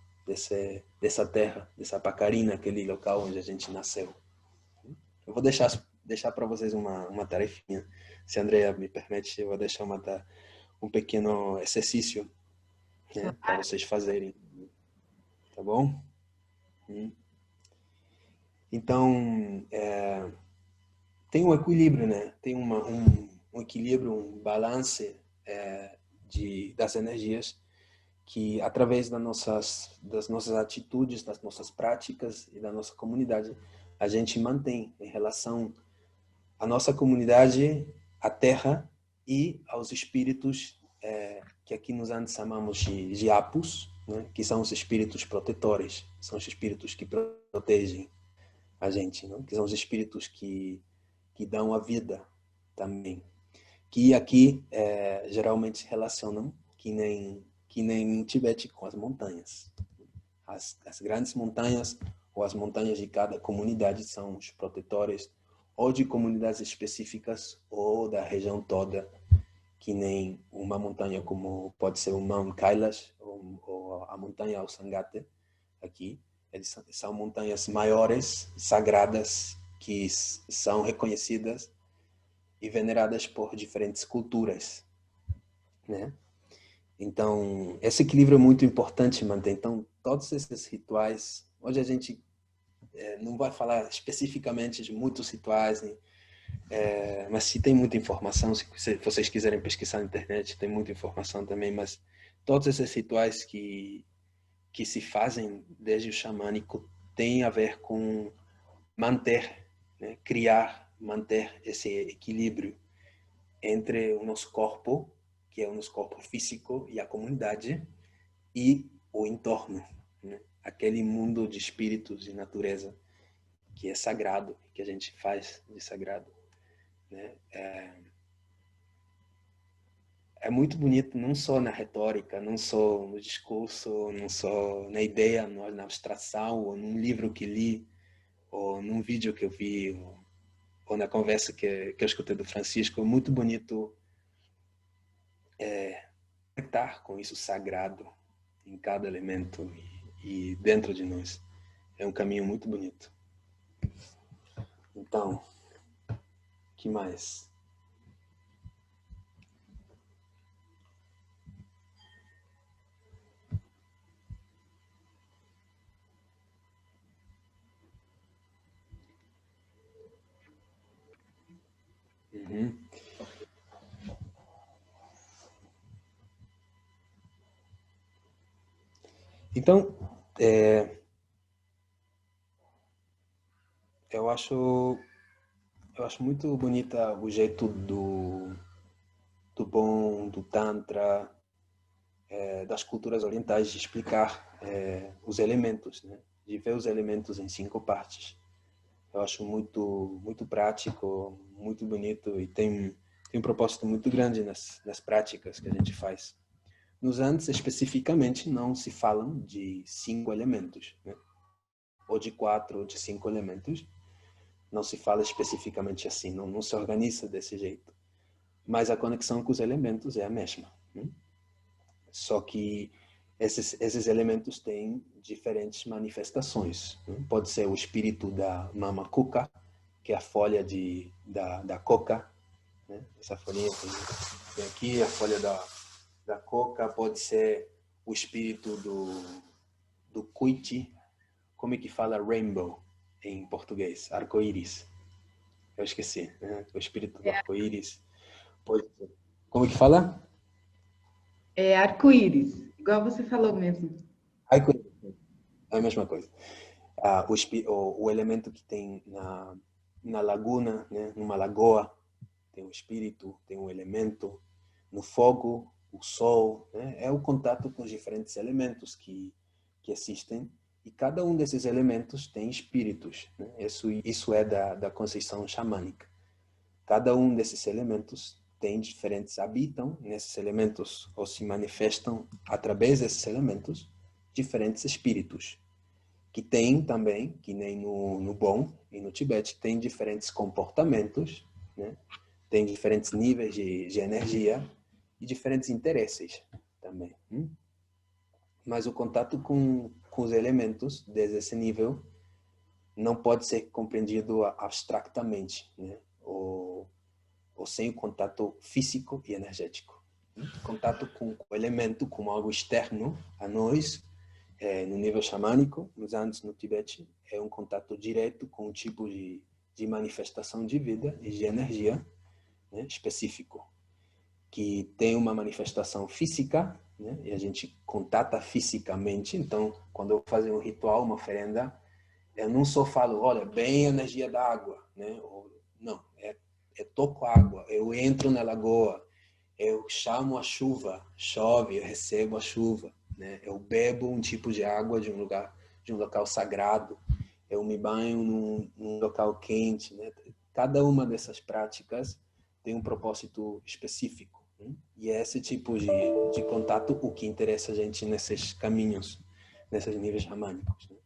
dessa terra, dessa Pacarina, aquele local onde a gente nasceu. Eu vou deixar para vocês uma tarefinha. Se a Andrea me permite, eu vou deixar um pequeno exercício, né, para vocês fazerem. Tá bom? Então, tem um equilíbrio, né? Tem um equilíbrio, um balance das energias que, através das nossas atitudes, das nossas práticas e da nossa comunidade, a gente mantém em relação à nossa comunidade, à terra e aos espíritos que aqui nos Andes chamamos de apus, né? Que são os espíritos protetores, são os espíritos que protegem a gente, não? Que são os espíritos que dão a vida também, que aqui geralmente se relacionam que nem em Tibete com as montanhas. As grandes montanhas ou as montanhas de cada comunidade são os protetores ou de comunidades específicas ou da região toda, que nem uma montanha como pode ser o Mount Kailash ou a montanha Ausangate aqui. Eles são montanhas maiores, sagradas, que são reconhecidas e veneradas por diferentes culturas, né? Então, esse equilíbrio é muito importante manter. Então, todos esses rituais, hoje a gente não vai falar especificamente de muitos rituais, né? Mas se tem muita informação, se vocês quiserem pesquisar na internet, tem muita informação também, mas todos esses rituais que se fazem desde o xamânico têm a ver com manter, né? Manter esse equilíbrio entre o nosso corpo, que é o nosso corpo físico, e a comunidade, e o entorno, né? Aquele mundo de espíritos e natureza que é sagrado, que a gente faz de sagrado, né? É muito bonito, não só na retórica, não só no discurso, não só na ideia, na abstração, ou num livro que li, ou num vídeo que eu vi, ou na conversa que eu escutei do Francisco. É muito bonito conectar com isso sagrado em cada elemento e dentro de nós. É um caminho muito bonito. Então, que mais? Uhum. Então, eu acho muito bonita o jeito do Bon, do Tantra, das culturas orientais de explicar os elementos, né? De ver os elementos em 5 partes. Eu acho muito prático, muito bonito e tem um propósito muito grande nas práticas que a gente faz. Nos Andes, especificamente, não se falam de 5 elementos, né? Ou de 4 ou de 5 elementos. Não se fala especificamente assim, não se organiza desse jeito. Mas a conexão com os elementos é a mesma, né? Só que esses elementos têm diferentes manifestações, né? Pode ser o espírito da mama cuca, que é a folha da coca, né? Essa folhinha tem aqui, a folha da coca. Pode ser o espírito do cuiti. Como é que fala rainbow em português? Arco-íris. Eu esqueci, né? O espírito do arco-íris. Como é que fala? É arco-íris, igual você falou mesmo. Arco-íris. É a mesma coisa. O elemento que tem na laguna, né? Numa lagoa, tem um espírito, tem um elemento. No fogo, o sol, né? É o contato com os diferentes elementos que existem. E cada um desses elementos tem espíritos, né? Isso é da conceição xamânica. Cada um desses elementos tem diferentes, habitam nesses elementos ou se manifestam através desses elementos diferentes espíritos que tem também, que nem no Bon e no Tibete, tem diferentes comportamentos, né? Tem diferentes níveis de energia e diferentes interesses também. Mas o contato com os elementos desde esse nível não pode ser compreendido abstractamente, né? Ou sem o contato físico e energético. Contato com o elemento como algo externo a nós, no nível xamânico, nos Andes, no Tibete, é um contato direto com um tipo de manifestação de vida e de energia, né, específico, que tem uma manifestação física, né, e a gente contata fisicamente. Então, quando eu faço um ritual, uma oferenda, eu não só falo, olha, bem a energia da água, né? Não, toco a água, eu entro na lagoa, eu chamo a chuva, chove, eu recebo a chuva, né? Eu bebo um tipo de água de um local sagrado, eu me banho num local quente, né? Cada uma dessas práticas tem um propósito específico, né? E é esse tipo de contato o que interessa a gente nesses caminhos, nesses níveis xamânicos, né?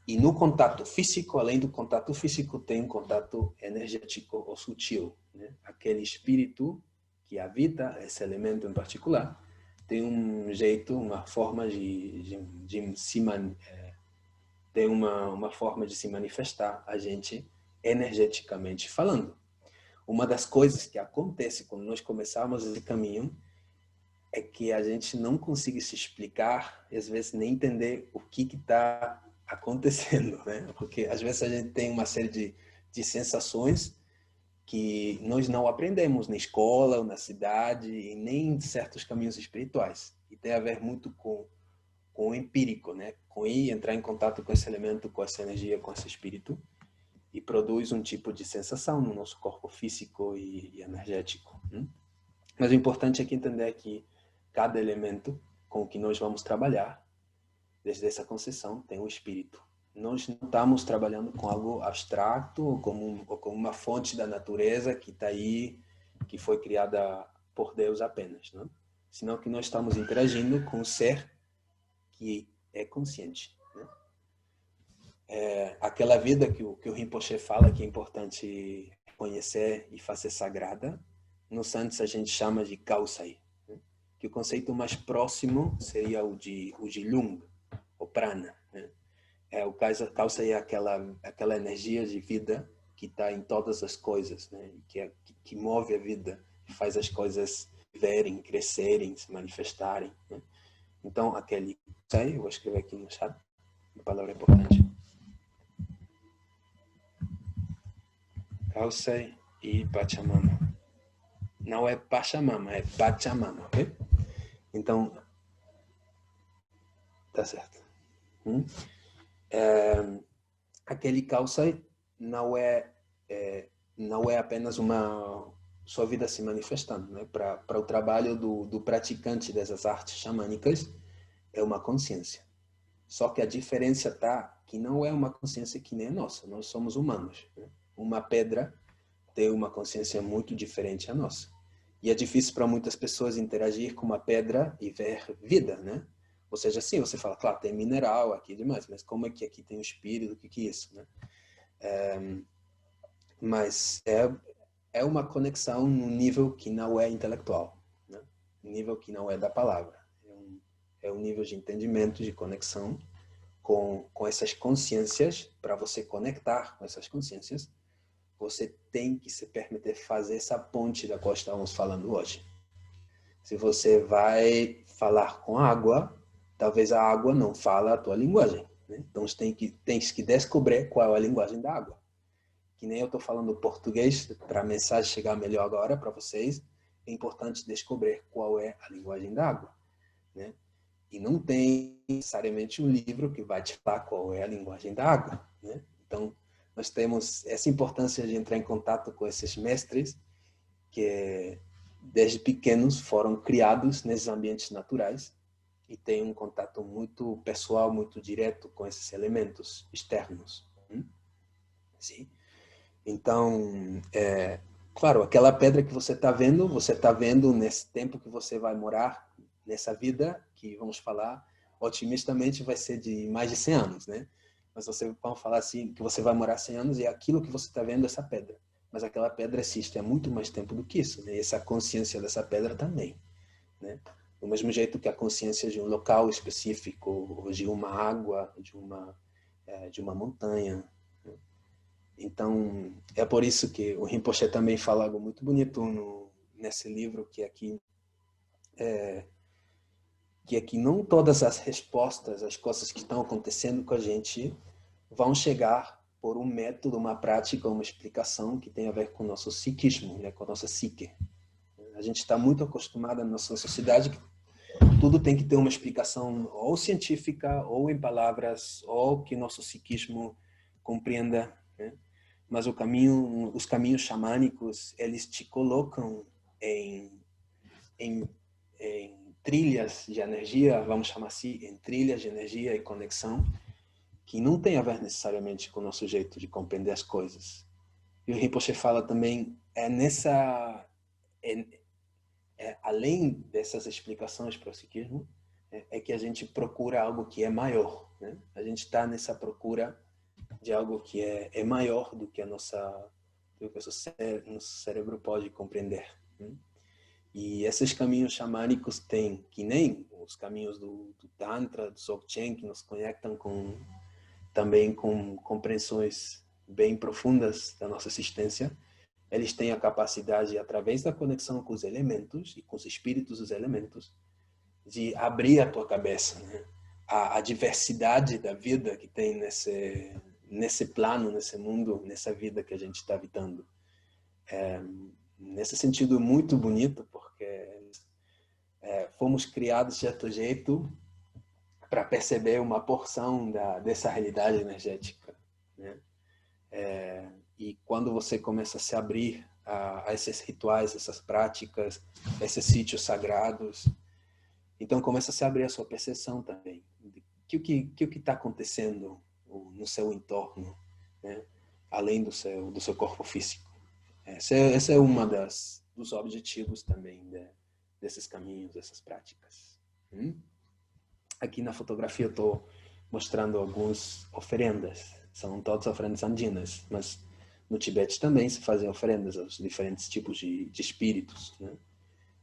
E no contato físico, além do contato físico, tem um contato energético ou sutil, né? Aquele espírito que habita esse elemento em particular tem um jeito, uma forma tem uma forma de se manifestar a gente energeticamente falando. Uma das coisas que acontece quando nós começamos esse caminho é que a gente não consegue se explicar e às vezes nem entender o que está acontecendo, né? Porque às vezes a gente tem uma série de sensações que nós não aprendemos na escola ou na cidade e nem em certos caminhos espirituais. E tem a ver muito com o empírico, né? Com ir entrar em contato com esse elemento, com essa energia, com esse espírito e produz um tipo de sensação no nosso corpo físico e energético. Mas o importante é que entender que cada elemento com o que nós vamos trabalhar, desde essa concepção, tem um espírito. Nós não estamos trabalhando com algo abstrato ou como uma fonte da natureza que está aí, que foi criada por Deus apenas, não? Senão que nós estamos interagindo com um ser que é consciente, né? Aquela vida que o Rinpoche fala que é importante conhecer e fazer sagrada, no Santos a gente chama de Kausai, né? Que o conceito mais próximo seria o de Lung, o prana, né? O causa é aquela energia de vida que está em todas as coisas, né? Que move a vida, que faz as coisas viverem, crescerem, se manifestarem, né? Então, aquele Kausai, eu vou escrever aqui no chat, uma palavra importante. Kausai e Pachamama. Não é Pachamama, é Pachamama, ok? Então, tá certo. Aquele Kausai não é apenas uma sua vida se manifestando, né? Para o trabalho do praticante dessas artes xamânicas, é uma consciência. Só que a diferença está que não é uma consciência que nem a nossa. Nós somos humanos, né? Uma pedra tem uma consciência muito diferente à nossa. E é difícil para muitas pessoas interagir com uma pedra e ver vida, né? Ou seja, sim, você fala, claro, tem mineral aqui demais, mas como é que aqui tem o espírito? O que é isso, né? Mas é uma conexão num nível que não é intelectual, né? Um nível que não é da palavra. É um nível de entendimento, de conexão com essas consciências. Para você conectar com essas consciências, você tem que se permitir fazer essa ponte da qual estávamos falando hoje. Se você vai falar com água, talvez a água não fala a tua linguagem, né? Então tens que descobrir qual é a linguagem da água. Que nem eu estou falando português, para a mensagem chegar melhor agora para vocês, é importante descobrir qual é a linguagem da água, né? E não tem necessariamente um livro que vai te falar qual é a linguagem da água, né? Então, nós temos essa importância de entrar em contato com esses mestres que, desde pequenos, foram criados nesses ambientes naturais e têm um contato muito pessoal, muito direto com esses elementos externos. Sim? Então, claro, aquela pedra que você está vendo nesse tempo que você vai morar, nessa vida, que vamos falar, otimistamente vai ser de mais de 100 anos, né? Mas vamos falar assim, que você vai morar 100 anos e é aquilo que você está vendo, essa pedra. Mas aquela pedra existe há muito mais tempo do que isso, né? E essa consciência dessa pedra também, né? Do mesmo jeito que a consciência de um local específico, ou de uma água, de uma montanha. Então, é por isso que o Rinpoche também fala algo muito bonito nesse livro, que aqui não todas as respostas às coisas que estão acontecendo com a gente vão chegar por um método, uma prática, uma explicação que tem a ver com o nosso psiquismo, né, com a nossa psique. A gente está muito acostumado na nossa sociedade que tudo tem que ter uma explicação ou científica, ou em palavras, ou que nosso psiquismo compreenda, né? Mas os caminhos xamânicos, eles te colocam em trilhas de energia, vamos chamar assim, em trilhas de energia e conexão, que não tem a ver necessariamente com o nosso jeito de compreender as coisas. E o Rinpoche fala também, além dessas explicações para o psiquismo, é que a gente procura algo que é maior, né? A gente está nessa procura de algo que é maior do que nosso cérebro pode compreender, né? E esses caminhos xamânicos têm, que nem os caminhos do Tantra, do Dzogchen, que nos conectam também com compreensões bem profundas da nossa existência. Eles têm a capacidade, através da conexão com os elementos e com os espíritos dos elementos, de abrir a tua cabeça, né? A diversidade da vida que tem nesse plano, nesse mundo, nessa vida que a gente está habitando. Nesse sentido, muito bonito, porque fomos criados de certo jeito para perceber uma porção dessa realidade energética, né? E quando você começa a se abrir a esses rituais, essas práticas, esses sítios sagrados, então começa a se abrir a sua percepção também. O que está acontecendo no seu entorno, né? Além do seu corpo físico. Esse é uma dos objetivos também desses caminhos, dessas práticas. Aqui na fotografia eu estou mostrando algumas oferendas. São todas oferendas andinas, mas no Tibete também se fazem oferendas aos diferentes tipos de espíritos, né?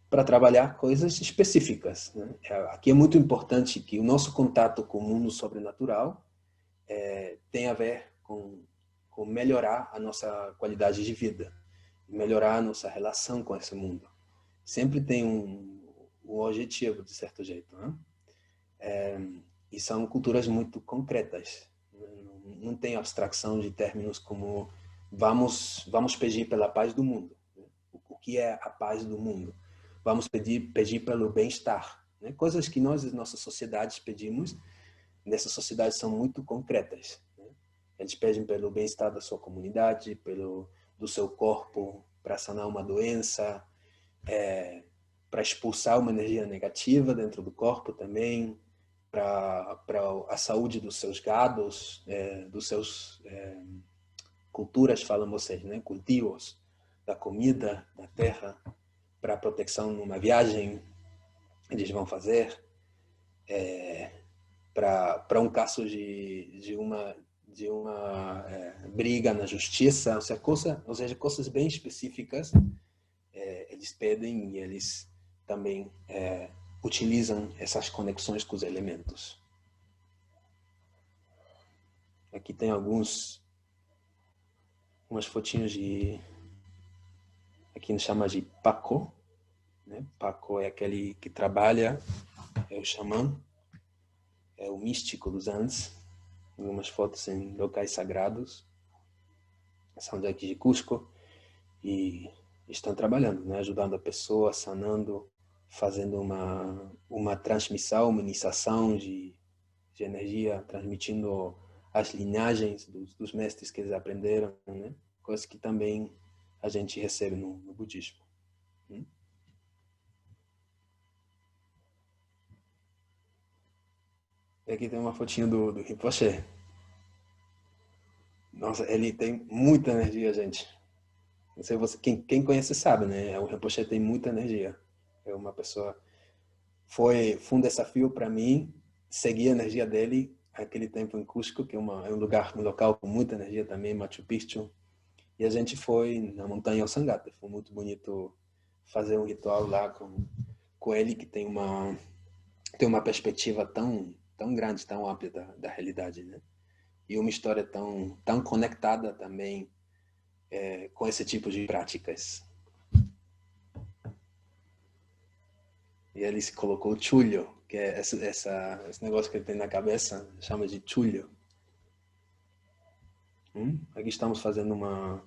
Para trabalhar coisas específicas, né? Aqui é muito importante que o nosso contato com o mundo sobrenatural tem a ver com melhorar a nossa qualidade de vida, melhorar a nossa relação com esse mundo. Sempre tem um objetivo, de certo jeito, né? E são culturas muito concretas. Não tem abstração de termos como vamos pedir pela paz do mundo. Né? O que é a paz do mundo? Vamos pedir pelo bem-estar. Né? Coisas que nós, as nossas sociedades, pedimos, nessas sociedades são muito concretas. Né? Eles pedem pelo bem-estar da sua comunidade, do seu corpo, para sanar uma doença, para expulsar uma energia negativa dentro do corpo também, para a saúde dos seus gados, dos seus culturas, falam vocês, né? Cultivos, da comida, da terra, para a proteção numa viagem eles vão fazer, para um caso de uma briga na justiça, ou seja, coisas bem específicas, eles pedem e eles também utilizam essas conexões com os elementos. Aqui tem umas fotinhos aqui nos chama de Paco, né? Paco é aquele que trabalha, é o xamã, é o místico dos Andes. Algumas fotos em locais sagrados, são daqui de Cusco, e estão trabalhando, né? Ajudando a pessoa, sanando, fazendo uma transmissão, uma iniciação de energia, transmitindo as linhagens dos mestres que eles aprenderam, né? Coisas que também a gente recebe no budismo. E aqui tem uma fotinho do Rinpoche. Nossa, ele tem muita energia, gente. Não sei quem conhece sabe, né? O Rinpoche tem muita energia. É uma pessoa... Foi um desafio para mim seguir a energia dele aquele tempo em Cusco, que é um local com muita energia também, Machu Picchu. E a gente foi na montanha Sangata. Foi muito bonito fazer um ritual lá com ele, que tem uma perspectiva tão grande, tão ampla da realidade, né? E uma história tão conectada também com esse tipo de práticas. E ele se colocou chulho, que é esse negócio que ele tem na cabeça, chama de chulho. Aqui estamos fazendo uma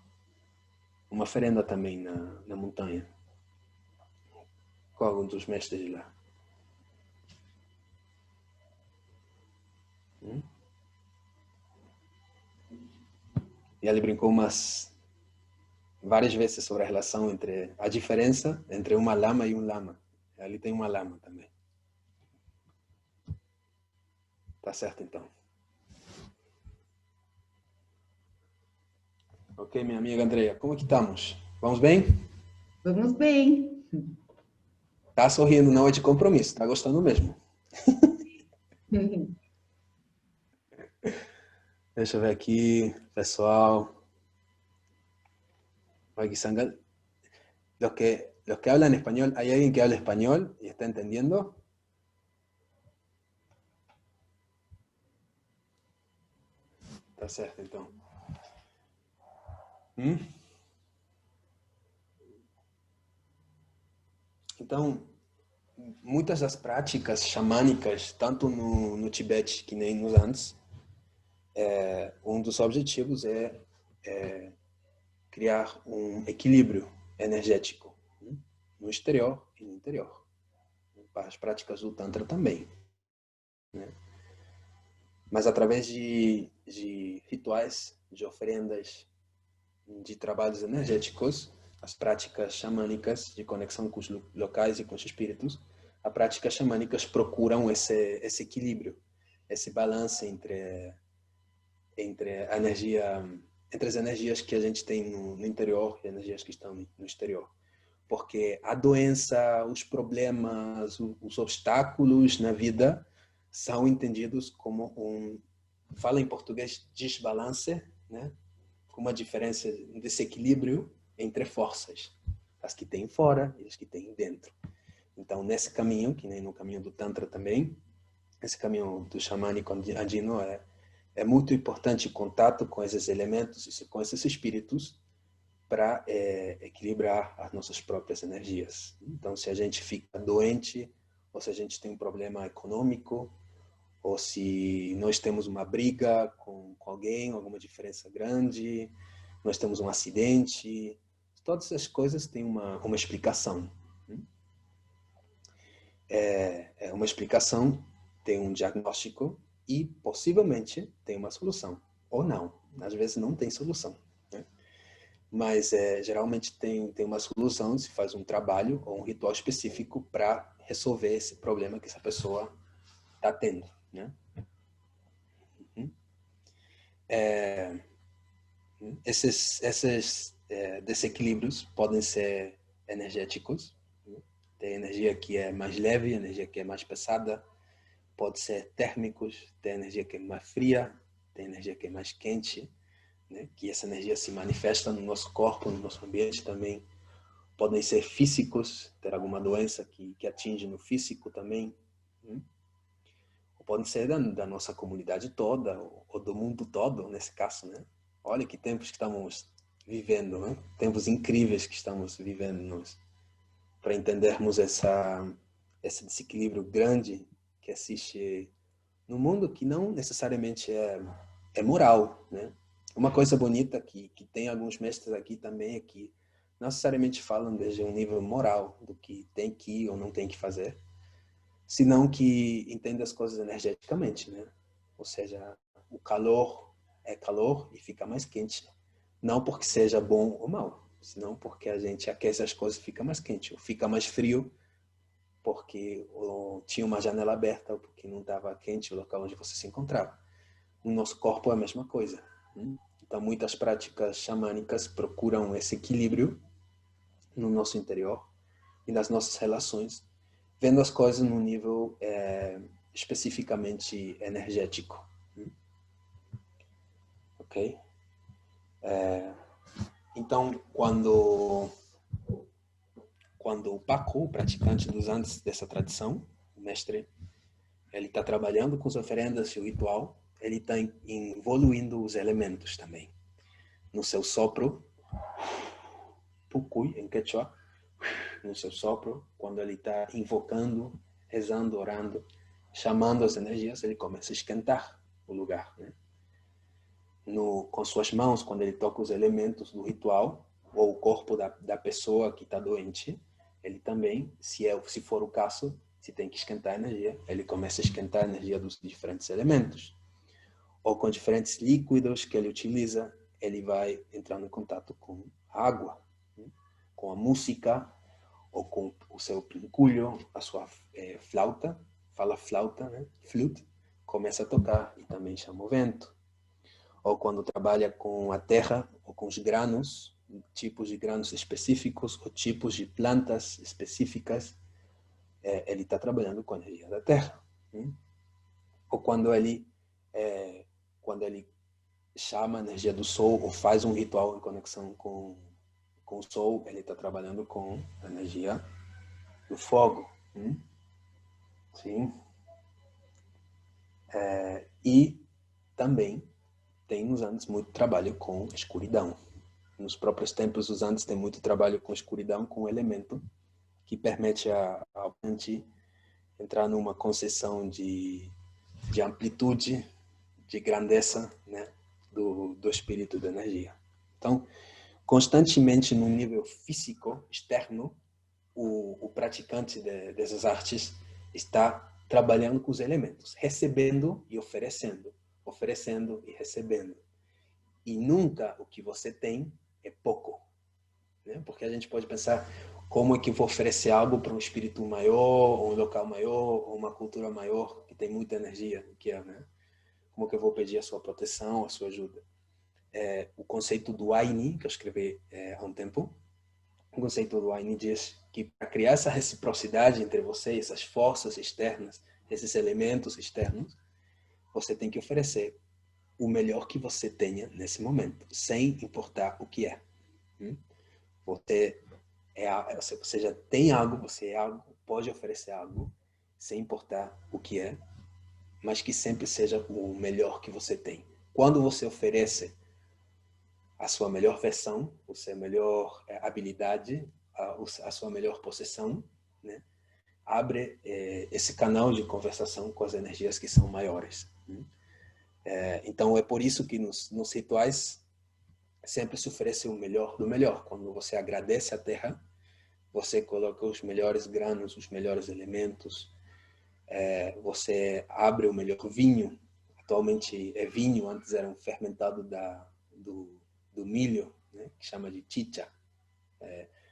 oferenda também na montanha, com alguns dos mestres de lá. E ele brincou várias vezes sobre a relação a diferença entre uma lama e um lama. Ali tem uma lama também. Tá certo, então. Ok, minha amiga Andrea, como é que estamos? Vamos bem? Vamos bem. Tá sorrindo, não é de compromisso, tá gostando mesmo. Deixa eu ver aqui, pessoal. Los que hablan español, ¿hay alguien que habla español y está entendiendo? Tá certo, então. Então, muitas das práticas xamânicas, tanto no Tibete que nem nos Andes, um dos objetivos é criar um equilíbrio energético no exterior e no interior. As práticas do Tantra também, né? Mas através de rituais, de oferendas, de trabalhos energéticos, as práticas xamânicas de conexão com os locais e com os espíritos, as práticas xamânicas procuram esse equilíbrio, esse balanço entre a energia, entre as energias que a gente tem no interior e as energias que estão no exterior. Porque a doença, os problemas, os obstáculos na vida são entendidos como fala em português, desbalance, né? Com uma diferença, um desequilíbrio entre forças, as que tem fora e as que tem dentro. Então, nesse caminho, que nem no caminho do Tantra também, esse caminho do xamânico andino é é muito importante o contato com esses elementos e com esses espíritos para equilibrar as nossas próprias energias. Então, se a gente fica doente, ou se a gente tem um problema econômico, ou se nós temos uma briga com alguém, alguma diferença grande, nós temos um acidente, todas essas coisas têm uma explicação. Uma explicação tem um diagnóstico e possivelmente tem uma solução, ou não. Às vezes não tem solução, né? Mas geralmente tem uma solução, se faz um trabalho ou um ritual específico para resolver esse problema que essa pessoa está tendo, né? Esses desequilíbrios podem ser energéticos, né? Tem energia que é mais leve, energia que é mais pesada, pode ser térmicos, tem energia que é mais fria, tem energia que é mais quente, né? Que essa energia se manifesta no nosso corpo, no nosso ambiente também. Podem ser físicos, ter alguma doença que atinge no físico também, né? Ou podem ser da nossa comunidade toda, ou do mundo todo, nesse caso, né? Olha que tempos que estamos vivendo, né? Tempos incríveis que estamos vivendo nós, para entendermos esse desequilíbrio grande que existe no mundo, que não necessariamente é moral, né? Uma coisa bonita que tem alguns mestres aqui também é que não necessariamente falam desde um nível moral do que tem que ou não tem que fazer, senão que entende as coisas energeticamente, né? Ou seja, o calor é calor e fica mais quente, não porque seja bom ou mal, senão porque a gente aquece as coisas e fica mais quente, ou fica mais frio porque tinha uma janela aberta ou porque não estava quente o local onde você se encontrava. No nosso corpo é a mesma coisa. Então, muitas práticas xamânicas procuram esse equilíbrio no nosso interior e nas nossas relações, vendo as coisas num nível especificamente energético. Ok? Então, quando o Paco, o praticante dos Andes dessa tradição, o mestre, ele está trabalhando com as oferendas e o ritual, ele está evoluindo os elementos também. No seu sopro, Pucuy, em Quechua, no seu sopro, quando ele está invocando, rezando, orando, chamando as energias, ele começa a esquentar o lugar, né? Com suas mãos, quando ele toca os elementos do ritual, ou o corpo da pessoa que está doente, ele também, se for o caso, se tem que esquentar a energia, ele começa a esquentar a energia dos diferentes elementos. Ou com diferentes líquidos que ele utiliza, ele vai entrando em contato com a água, né? Com a música, ou com o seu pinculho, a sua flauta, fala flauta, né? Flute, começa a tocar e também chama o vento. Ou quando trabalha com a terra ou com os granos, tipos de granos específicos ou tipos de plantas específicas, ele está trabalhando com a energia da terra. Ou quando ele chama a energia do sol ou faz um ritual em conexão com o sol, ele está trabalhando com a energia do fogo. Sim. E também tem nos Andes muito trabalho com escuridão. Nos próprios templos dos Andes tem muito trabalho com escuridão, com um elemento que permite ao gente entrar numa concessão de amplitude, de grandeza, né, do espírito da energia. Então, constantemente no nível físico, externo, o praticante dessas artes está trabalhando com os elementos, recebendo e oferecendo e recebendo. E nunca o que você tem é pouco, né? Porque a gente pode pensar como é que eu vou oferecer algo para um espírito maior, ou um local maior, ou uma cultura maior que tem muita energia, né? Como que eu vou pedir a sua proteção, a sua ajuda? O conceito do Aini, que eu escrevi há um tempo, o conceito do Aini diz que para criar essa reciprocidade entre vocês, essas forças externas, esses elementos externos, você tem que oferecer o melhor que você tenha nesse momento, sem importar o que é. Você já tem algo, você é algo, pode oferecer algo, sem importar o que é. mas que sempre seja o melhor que você tem. Quando você oferece a sua melhor versão, a sua melhor habilidade, a sua melhor possessão, né? Abre esse canal de conversação com as energias que são maiores. Então, é por isso que nos rituais sempre se oferece o melhor do melhor. Quando você agradece a terra, você coloca os melhores grãos, os melhores elementos, você abre o melhor vinho. Atualmente é vinho, antes era um fermentado do milho, né, que chama de chicha.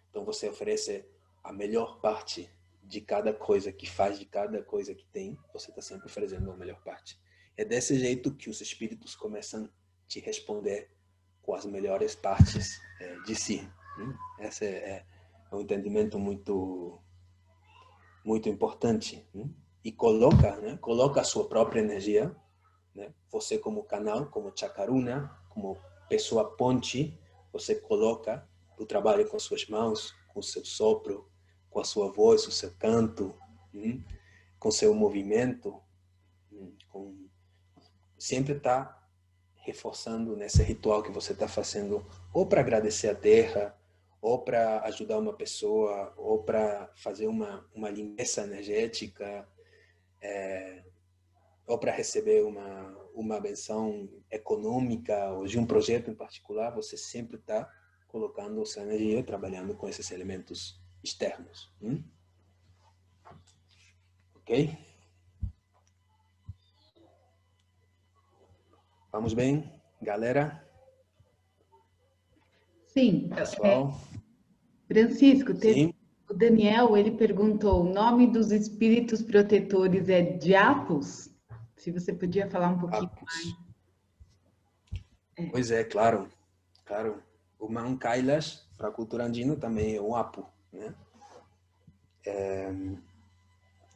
Então você oferece a melhor parte de cada coisa que faz, de cada coisa que tem, você está sempre oferecendo a melhor parte. É desse jeito que os espíritos começam a te responder com as melhores partes de si. Esse é um entendimento muito importante. E coloca a sua própria energia, né? Você como canal, como chakaruna, como pessoa ponte, você coloca o trabalho com as suas mãos, com o seu sopro, com a sua voz, o seu canto, com o seu movimento, sempre está reforçando nesse ritual que você está fazendo, ou para agradecer a terra, ou para ajudar uma pessoa, ou para fazer uma limpeza energética, ou para receber uma benção econômica ou de um projeto em particular, você sempre está colocando sua energia, trabalhando com esses elementos externos. Ok? Vamos bem, galera? Sim. Pessoal? Francisco, Sim? o Daniel, ele perguntou, o nome dos espíritos protetores é Diapos? Se você podia falar um pouquinho Apos. mais. Pois é, claro. Claro. O Mount Kailash, para a cultura andina, também é um Apo, né?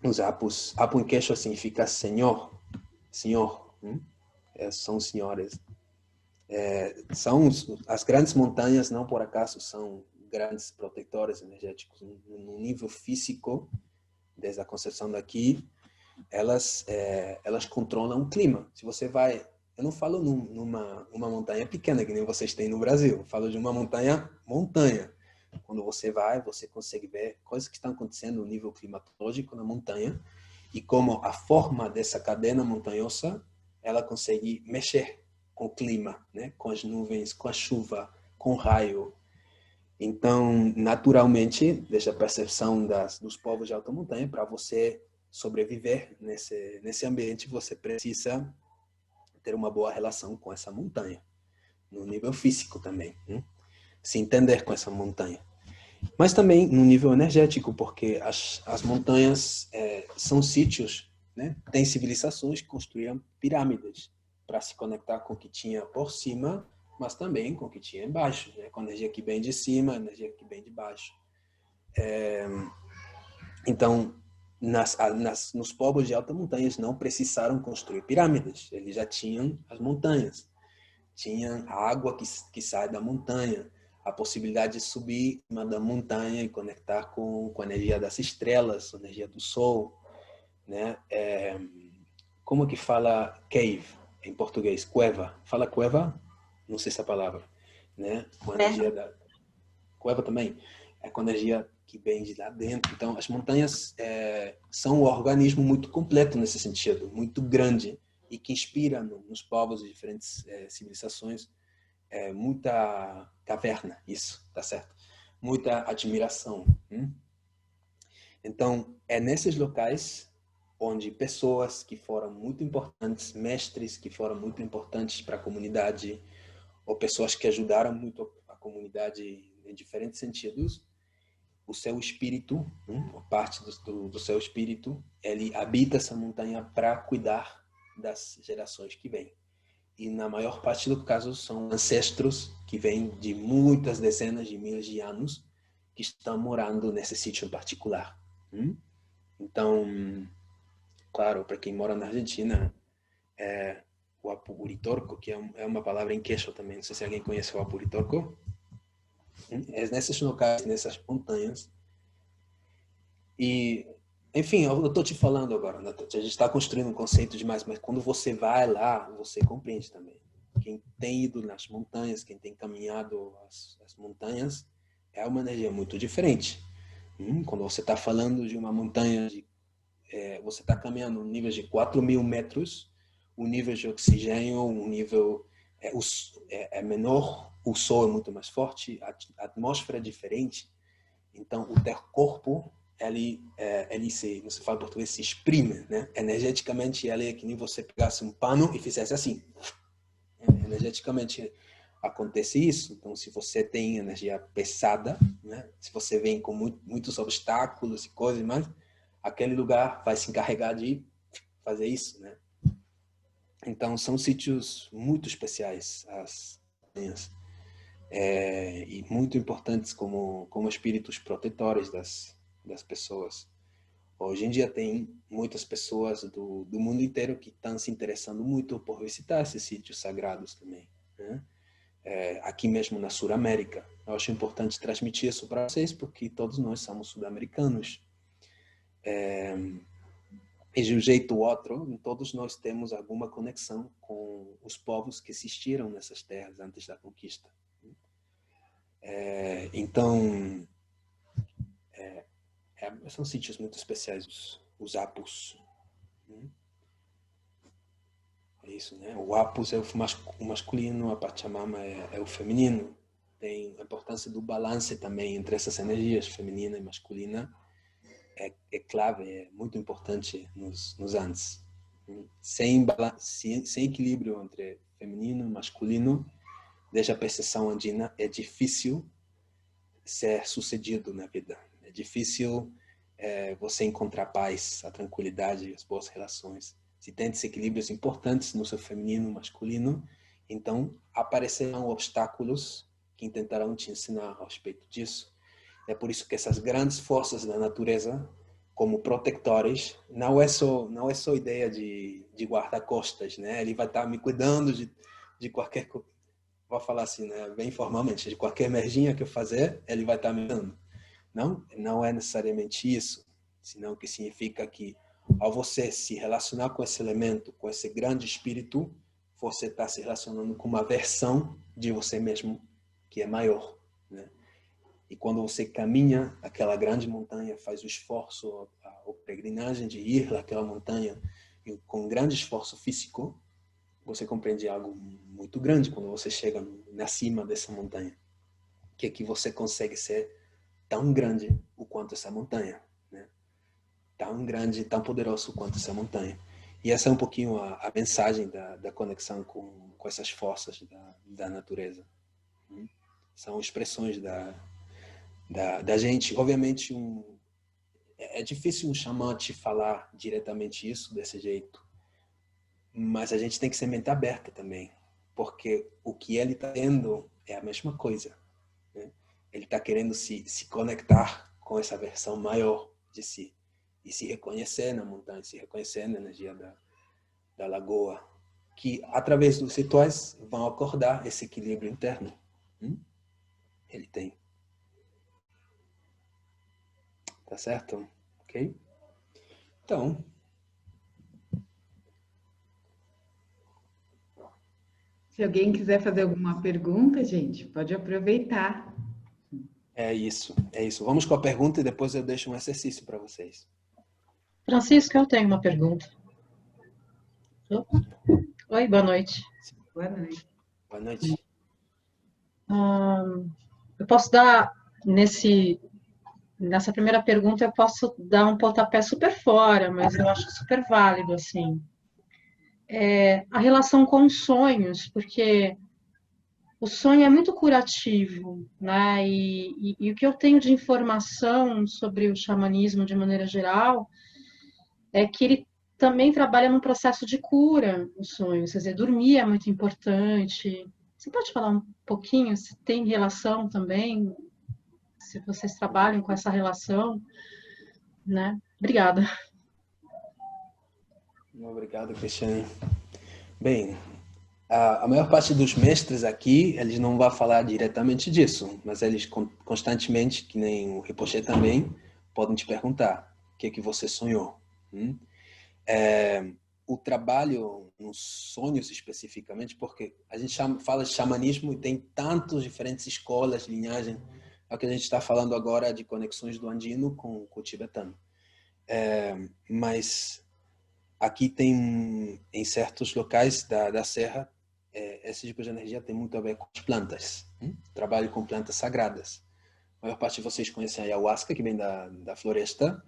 Os Apos, Apo em quechua significa senhor, são senhores. As grandes montanhas, não por acaso, são grandes protetores energéticos. No nível físico, desde a concepção daqui, elas controlam o clima. Se você vai, eu não falo numa montanha pequena, que nem vocês têm no Brasil, eu falo de uma montanha. Quando você vai, você consegue ver coisas que estão acontecendo no nível climatológico na montanha e como a forma dessa cadeia montanhosa, ela consegue mexer com o clima, né? Com as nuvens, com a chuva, com o raio. Então, naturalmente, desde a percepção dos povos de alta montanha, para você sobreviver nesse ambiente, você precisa ter uma boa relação com essa montanha, no nível físico também, se entender com essa montanha. Mas também no nível energético, porque as montanhas são sítios, né? Tem civilizações que construíam pirâmides para se conectar com o que tinha por cima, mas também com o que tinha embaixo, né? Com a energia que vem de cima, a energia que vem de baixo. Então, nos povos de alta montanha, eles não precisaram construir pirâmides, eles já tinham as montanhas, tinham a água que sai da montanha, a possibilidade de subir em cima da montanha e conectar com a energia das estrelas, a energia do sol, né? Como que fala cave em português? Cueva. Fala cueva? Não sei essa palavra, né? Com a energia da cueva também é com a energia que vem de lá dentro. Então, as montanhas são um organismo muito completo nesse sentido, muito grande e que inspira nos povos de diferentes civilizações muita caverna, isso, tá certo? Muita admiração. Então, é nesses locais onde pessoas que foram muito importantes, mestres que foram muito importantes para a comunidade, ou pessoas que ajudaram muito a comunidade em diferentes sentidos, o seu espírito, uma parte do seu espírito, ele habita essa montanha para cuidar das gerações que vêm. E na maior parte dos casos são ancestros que vêm de muitas dezenas de milhares de anos que estão morando nesse sítio em particular. Então, claro, para quem mora na Argentina, o Apuritorco, que é uma palavra em quechua também, não sei se alguém conhece o Apuritorco, é nesses locais, nessas montanhas. E Enfim, eu estou te falando agora, né? A gente está construindo um conceito demais, mas quando você vai lá, você compreende também. Quem tem ido nas montanhas, quem tem caminhado as montanhas, é uma energia muito diferente. Quando você está falando de uma montanha, você está caminhando em níveis de 4.000 metros, o nível de oxigênio, o nível é menor, o sol é muito mais forte, a atmosfera é diferente. Então, o teu corpo, ele se, não se fala em português, se exprime, né? Energeticamente, ele é que nem você pegasse um pano e fizesse assim. Energeticamente acontece isso. Então, se você tem energia pesada, né? Se você vem com muitos obstáculos e coisas mais, aquele lugar vai se encarregar de fazer isso, né? Então, são sítios muito especiais, as montanhas. E muito importantes como espíritos protetores das pessoas. Hoje em dia tem muitas pessoas do mundo inteiro que estão se interessando muito por visitar esses sítios sagrados também, né? Aqui mesmo na Sul-América. Eu acho importante transmitir isso para vocês, porque todos nós somos sul-americanos. E de um jeito ou outro, todos nós temos alguma conexão com os povos que existiram nessas terras antes da conquista. Então, são sítios muito especiais, os apus. É isso, né? O apus é o masculino, a Pachamama é o feminino. Tem a importância do balance também entre essas energias, feminina e masculina. É clave, é muito importante nos Andes. Sem equilíbrio entre feminino e masculino, desde a percepção andina, é difícil ser sucedido na vida. É difícil você encontrar paz, a tranquilidade, as boas relações. Se tem desequilíbrios importantes no seu feminino e masculino, então aparecerão obstáculos que tentarão te ensinar a respeito disso. É por isso que essas grandes forças da natureza, como protetores, não é só ideia de guarda-costas, né? Ele vai estar me cuidando de qualquer coisa. Vou falar assim, né, bem formalmente, de qualquer merginha que eu fazer, ele vai estar me dando. Não é necessariamente isso, senão que significa que ao você se relacionar com esse elemento, com esse grande espírito, você está se relacionando com uma versão de você mesmo que é maior, né? E quando você caminha aquela grande montanha, faz o esforço, a peregrinagem de ir naquela montanha, e com grande esforço físico, você compreende algo muito grande quando você chega na cima dessa montanha, que é que você consegue ser tão grande o quanto essa montanha, né? Tão grande, tão poderoso quanto essa montanha. E essa é um pouquinho a mensagem da conexão com essas forças da natureza. São expressões da gente. Obviamente, é difícil um xamã te falar diretamente isso desse jeito, mas a gente tem que ser mente aberta também, porque o que ele está tendo é a mesma coisa, né? Ele está querendo se conectar com essa versão maior de si e se reconhecer na montanha, se reconhecer na energia da lagoa, que através dos rituais vão acordar esse equilíbrio interno. Ele tem. Tá certo? Ok? Então, se alguém quiser fazer alguma pergunta, gente, pode aproveitar. é isso. Vamos com a pergunta e depois eu deixo um exercício para vocês. Francisco, eu tenho uma pergunta. Oi, boa noite. Boa noite. Boa noite. Eu posso dar, nessa primeira pergunta, eu posso dar um pontapé super fora, mas eu acho super válido, assim. A relação com os sonhos, porque o sonho é muito curativo, né? E o que eu tenho de informação sobre o xamanismo de maneira geral é que ele também trabalha num processo de cura, os sonhos. Quer dizer, dormir é muito importante. Você pode falar um pouquinho se tem relação também, se vocês trabalham com essa relação, né? Obrigada. Obrigado, Cristiane. Bem, a maior parte dos mestres aqui, eles não vão falar diretamente disso, mas eles constantemente, que nem o Rinpoche também, podem te perguntar. que você sonhou. O trabalho nos sonhos especificamente, porque a gente fala de xamanismo e tem tantas diferentes escolas, linhagens. É o que a gente está falando agora de conexões do andino com o tibetano. Mas aqui tem, em certos locais da serra, esse tipo de energia tem muito a ver com as plantas. Trabalho com plantas sagradas. A maior parte de vocês conhecem a ayahuasca, que vem da floresta,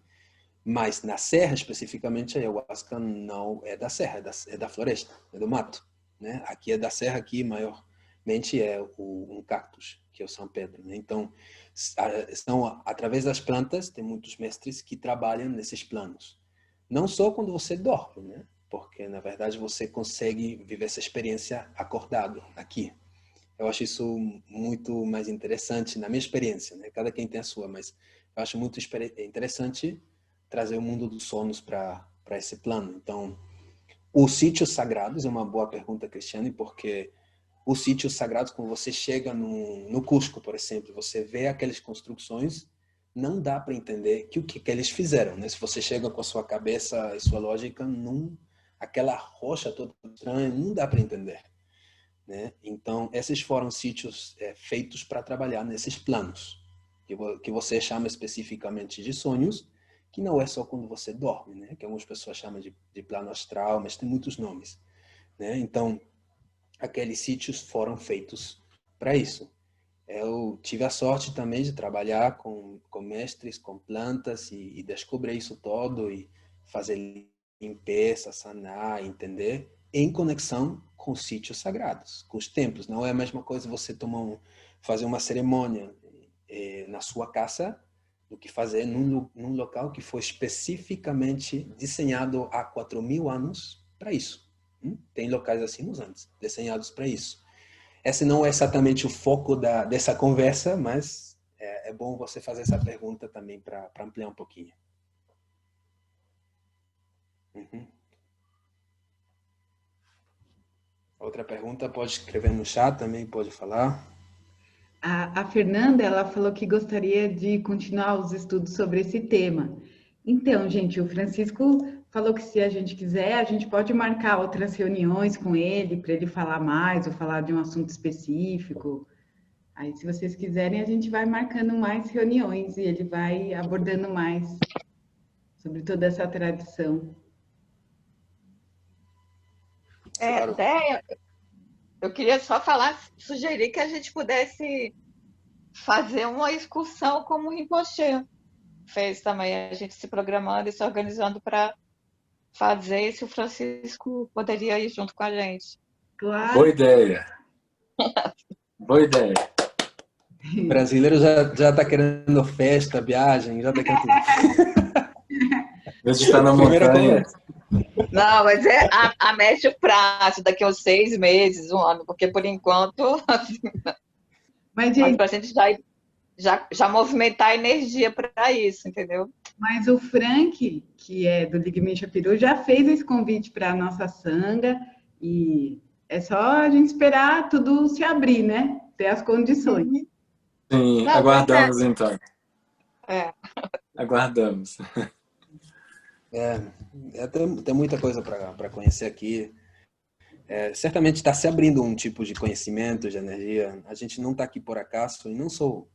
mas na serra, especificamente, a ayahuasca não é da serra, é da floresta, é do mato. Né? Aqui é da serra, aqui maiormente é um cactus, que é o São Pedro. Né? Então, através das plantas, tem muitos mestres que trabalham nesses planos. Não só quando você dorme, né? Porque, na verdade, você consegue viver essa experiência acordado aqui. Eu acho isso muito mais interessante na minha experiência, né? Cada quem tem a sua, mas eu acho muito interessante trazer o mundo dos sonhos para esse plano. Então, os sítios sagrados é uma boa pergunta, Cristiane, porque os sítios sagrados, quando você chega no Cusco, por exemplo, você vê aquelas construções, não dá para entender o que eles fizeram, né? Se você chega com a sua cabeça e sua lógica, aquela rocha toda estranha, não dá para entender. Né? Então, esses foram sítios feitos para trabalhar nesses planos, que você chama especificamente de sonhos, que não é só quando você dorme, né? Que algumas pessoas chamam de plano astral, mas tem muitos nomes. Né? Então, aqueles sítios foram feitos para isso. Eu tive a sorte também de trabalhar com mestres, com plantas e descobrir isso todo e fazer limpeza, sanar, entender, em conexão com os sítios sagrados, com os templos. Não é a mesma coisa você fazer uma cerimônia na sua casa do que fazer num local que foi especificamente desenhado há 4.000 anos para isso. Tem locais assim nos Andes, desenhados para isso. Esse não é exatamente o foco dessa conversa, mas é bom você fazer essa pergunta também para ampliar um pouquinho. Outra pergunta, pode escrever no chat também, pode falar. A Fernanda, ela falou que gostaria de continuar os estudos sobre esse tema. Então, gente, o Francisco falou que se a gente quiser, a gente pode marcar outras reuniões com ele, para ele falar mais ou falar de um assunto específico. Aí, se vocês quiserem, a gente vai marcando mais reuniões e ele vai abordando mais sobre toda essa tradição. Claro. Até eu queria só sugerir que a gente pudesse fazer uma excursão como o Rinpoche fez também, a gente se programando e se organizando para fazer, e se o Francisco poderia ir junto com a gente. Claro. Boa ideia. Boa ideia. O brasileiro já está querendo festa, viagem, já está querendo tudo. Meu de estar na montanha. Não, mas é a médio prazo, daqui a uns 6 meses, 1 ano, porque por enquanto, Mas, gente, para a gente já movimentar a energia para isso, entendeu? Mas o Frank, que é do Ligmin Chapiru, já fez esse convite para a nossa sanga e é só a gente esperar tudo se abrir, né? Ter as condições. Sim, Não, aguardamos então. Aguardamos. Tem muita coisa para conhecer aqui. Certamente está se abrindo um tipo de conhecimento, de energia. A gente não está aqui por acaso e não só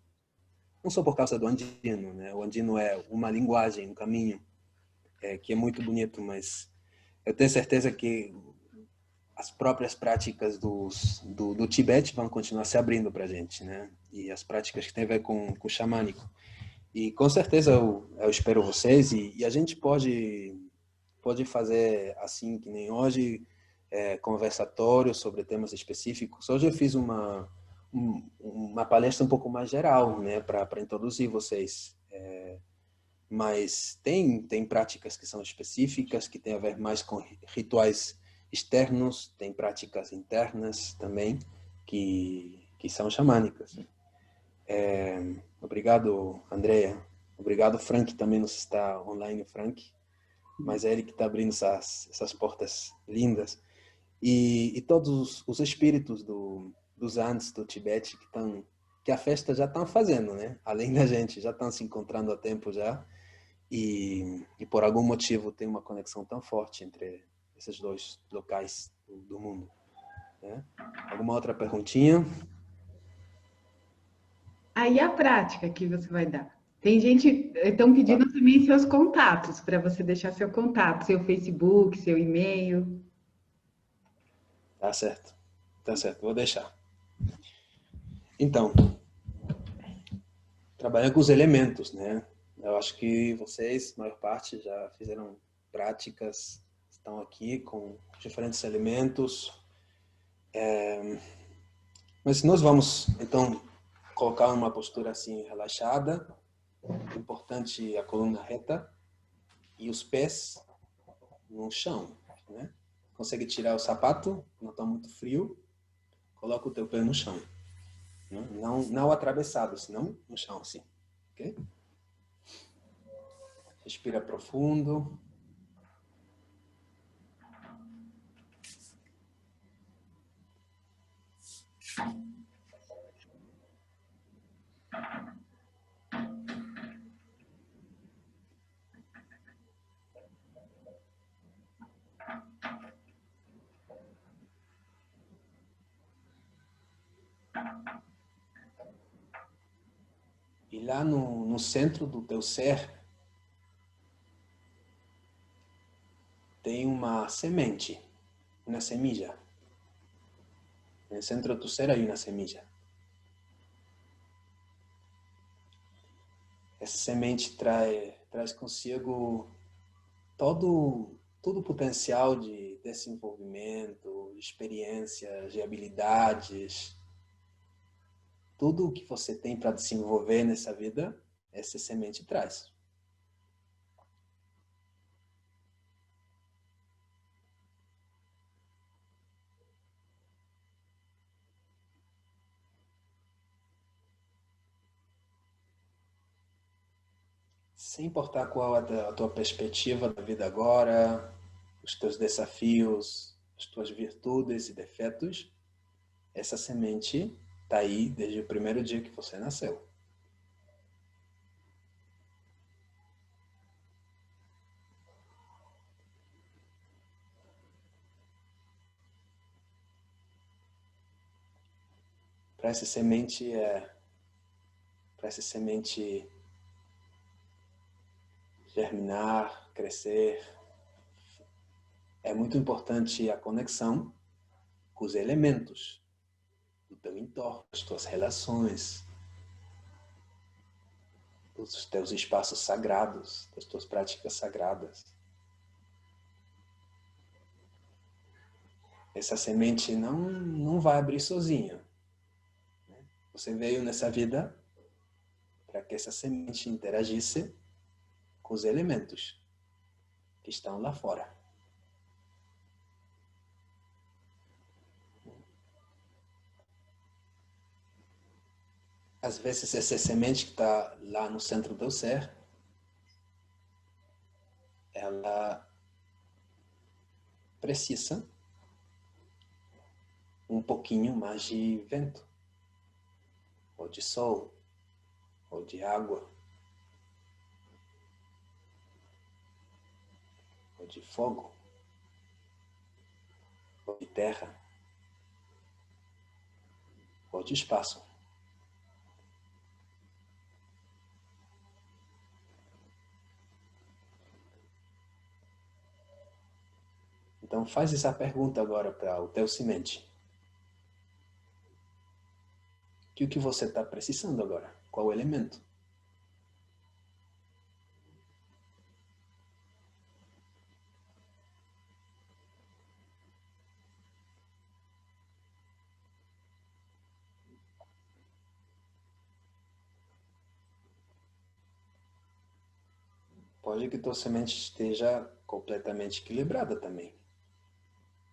por causa do andino, né? O andino é uma linguagem, um caminho que é muito bonito, mas eu tenho certeza que as próprias práticas do Tibete vão continuar se abrindo para a gente, né? E as práticas que tem a ver com o xamânico. E com certeza eu espero vocês e a gente pode fazer assim que nem hoje, conversatório sobre temas específicos. Hoje eu fiz uma palestra um pouco mais geral, né, para introduzir vocês. Mas tem práticas que são específicas, que têm a ver mais com rituais externos, tem práticas internas também, que são xamânicas. Obrigado, Andrea. Obrigado, Frank, também nos está online, Frank. Mas é ele que está abrindo essas portas lindas. E todos os espíritos dos Andes, do Tibete, que a festa já estão fazendo, né? Além da gente, já estão se encontrando há tempo já. e por algum motivo tem uma conexão tão forte entre esses dois locais do mundo, né? Alguma outra perguntinha? Aí a prática que você vai dar. Tem gente, estão pedindo também seus contatos, para você deixar seu contato, seu Facebook, seu e-mail. Tá certo, vou deixar. Então, trabalhando com os elementos, né? Eu acho que vocês, a maior parte, já fizeram práticas, estão aqui com diferentes elementos. Mas nós vamos, então, colocar uma postura assim relaxada. Importante a coluna reta e os pés no chão, né? Consegue tirar o sapato, não está muito frio, coloca o teu pé no chão. Não atravessado, senão no chão assim, ok? Respira profundo. E lá no centro do teu ser tem uma semente, uma semilla. No centro do teu ser hay uma semilla. Essa semente traz consigo todo o potencial de desenvolvimento, de experiências, de habilidades. Tudo o que você tem para desenvolver nessa vida, essa semente traz. Sem importar qual é a tua perspectiva da vida agora, os teus desafios, as tuas virtudes e defeitos, essa semente está aí desde o primeiro dia que você nasceu. Para essa semente germinar, crescer, é muito importante a conexão com os elementos do teu entorno, as tuas relações, os teus espaços sagrados, as tuas práticas sagradas. Essa semente não vai abrir sozinha. Você veio nessa vida para que essa semente interagisse com os elementos que estão lá fora. Às vezes essa semente que está lá no centro do ser, ela precisa um pouquinho mais de vento, ou de sol, ou de água, ou de fogo, ou de terra, ou de espaço. Então faz essa pergunta agora para o teu semente. O que você está precisando agora? Qual o elemento? Pode que tua semente esteja completamente equilibrada também.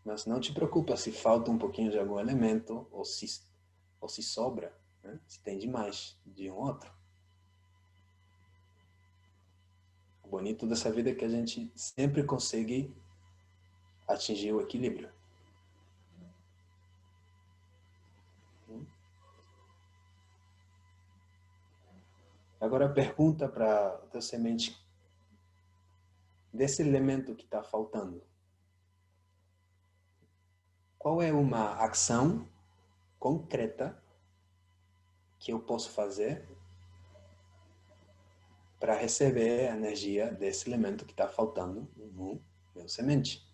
Mas não te preocupa se falta um pouquinho de algum elemento ou se sobra, né? Se tem demais de um outro. O bonito dessa vida é que a gente sempre consegue atingir o equilíbrio. Agora pergunta para a tua semente desse elemento que está faltando. Qual é uma ação concreta que eu posso fazer para receber a energia desse elemento que está faltando no meu semente?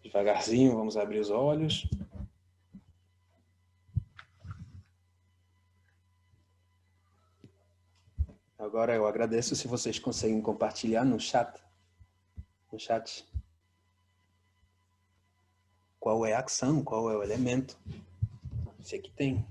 Devagarzinho, vamos abrir os olhos. Agora eu agradeço se vocês conseguem compartilhar no chat. No chat. Qual é a ação, qual é o elemento? Esse aqui tem.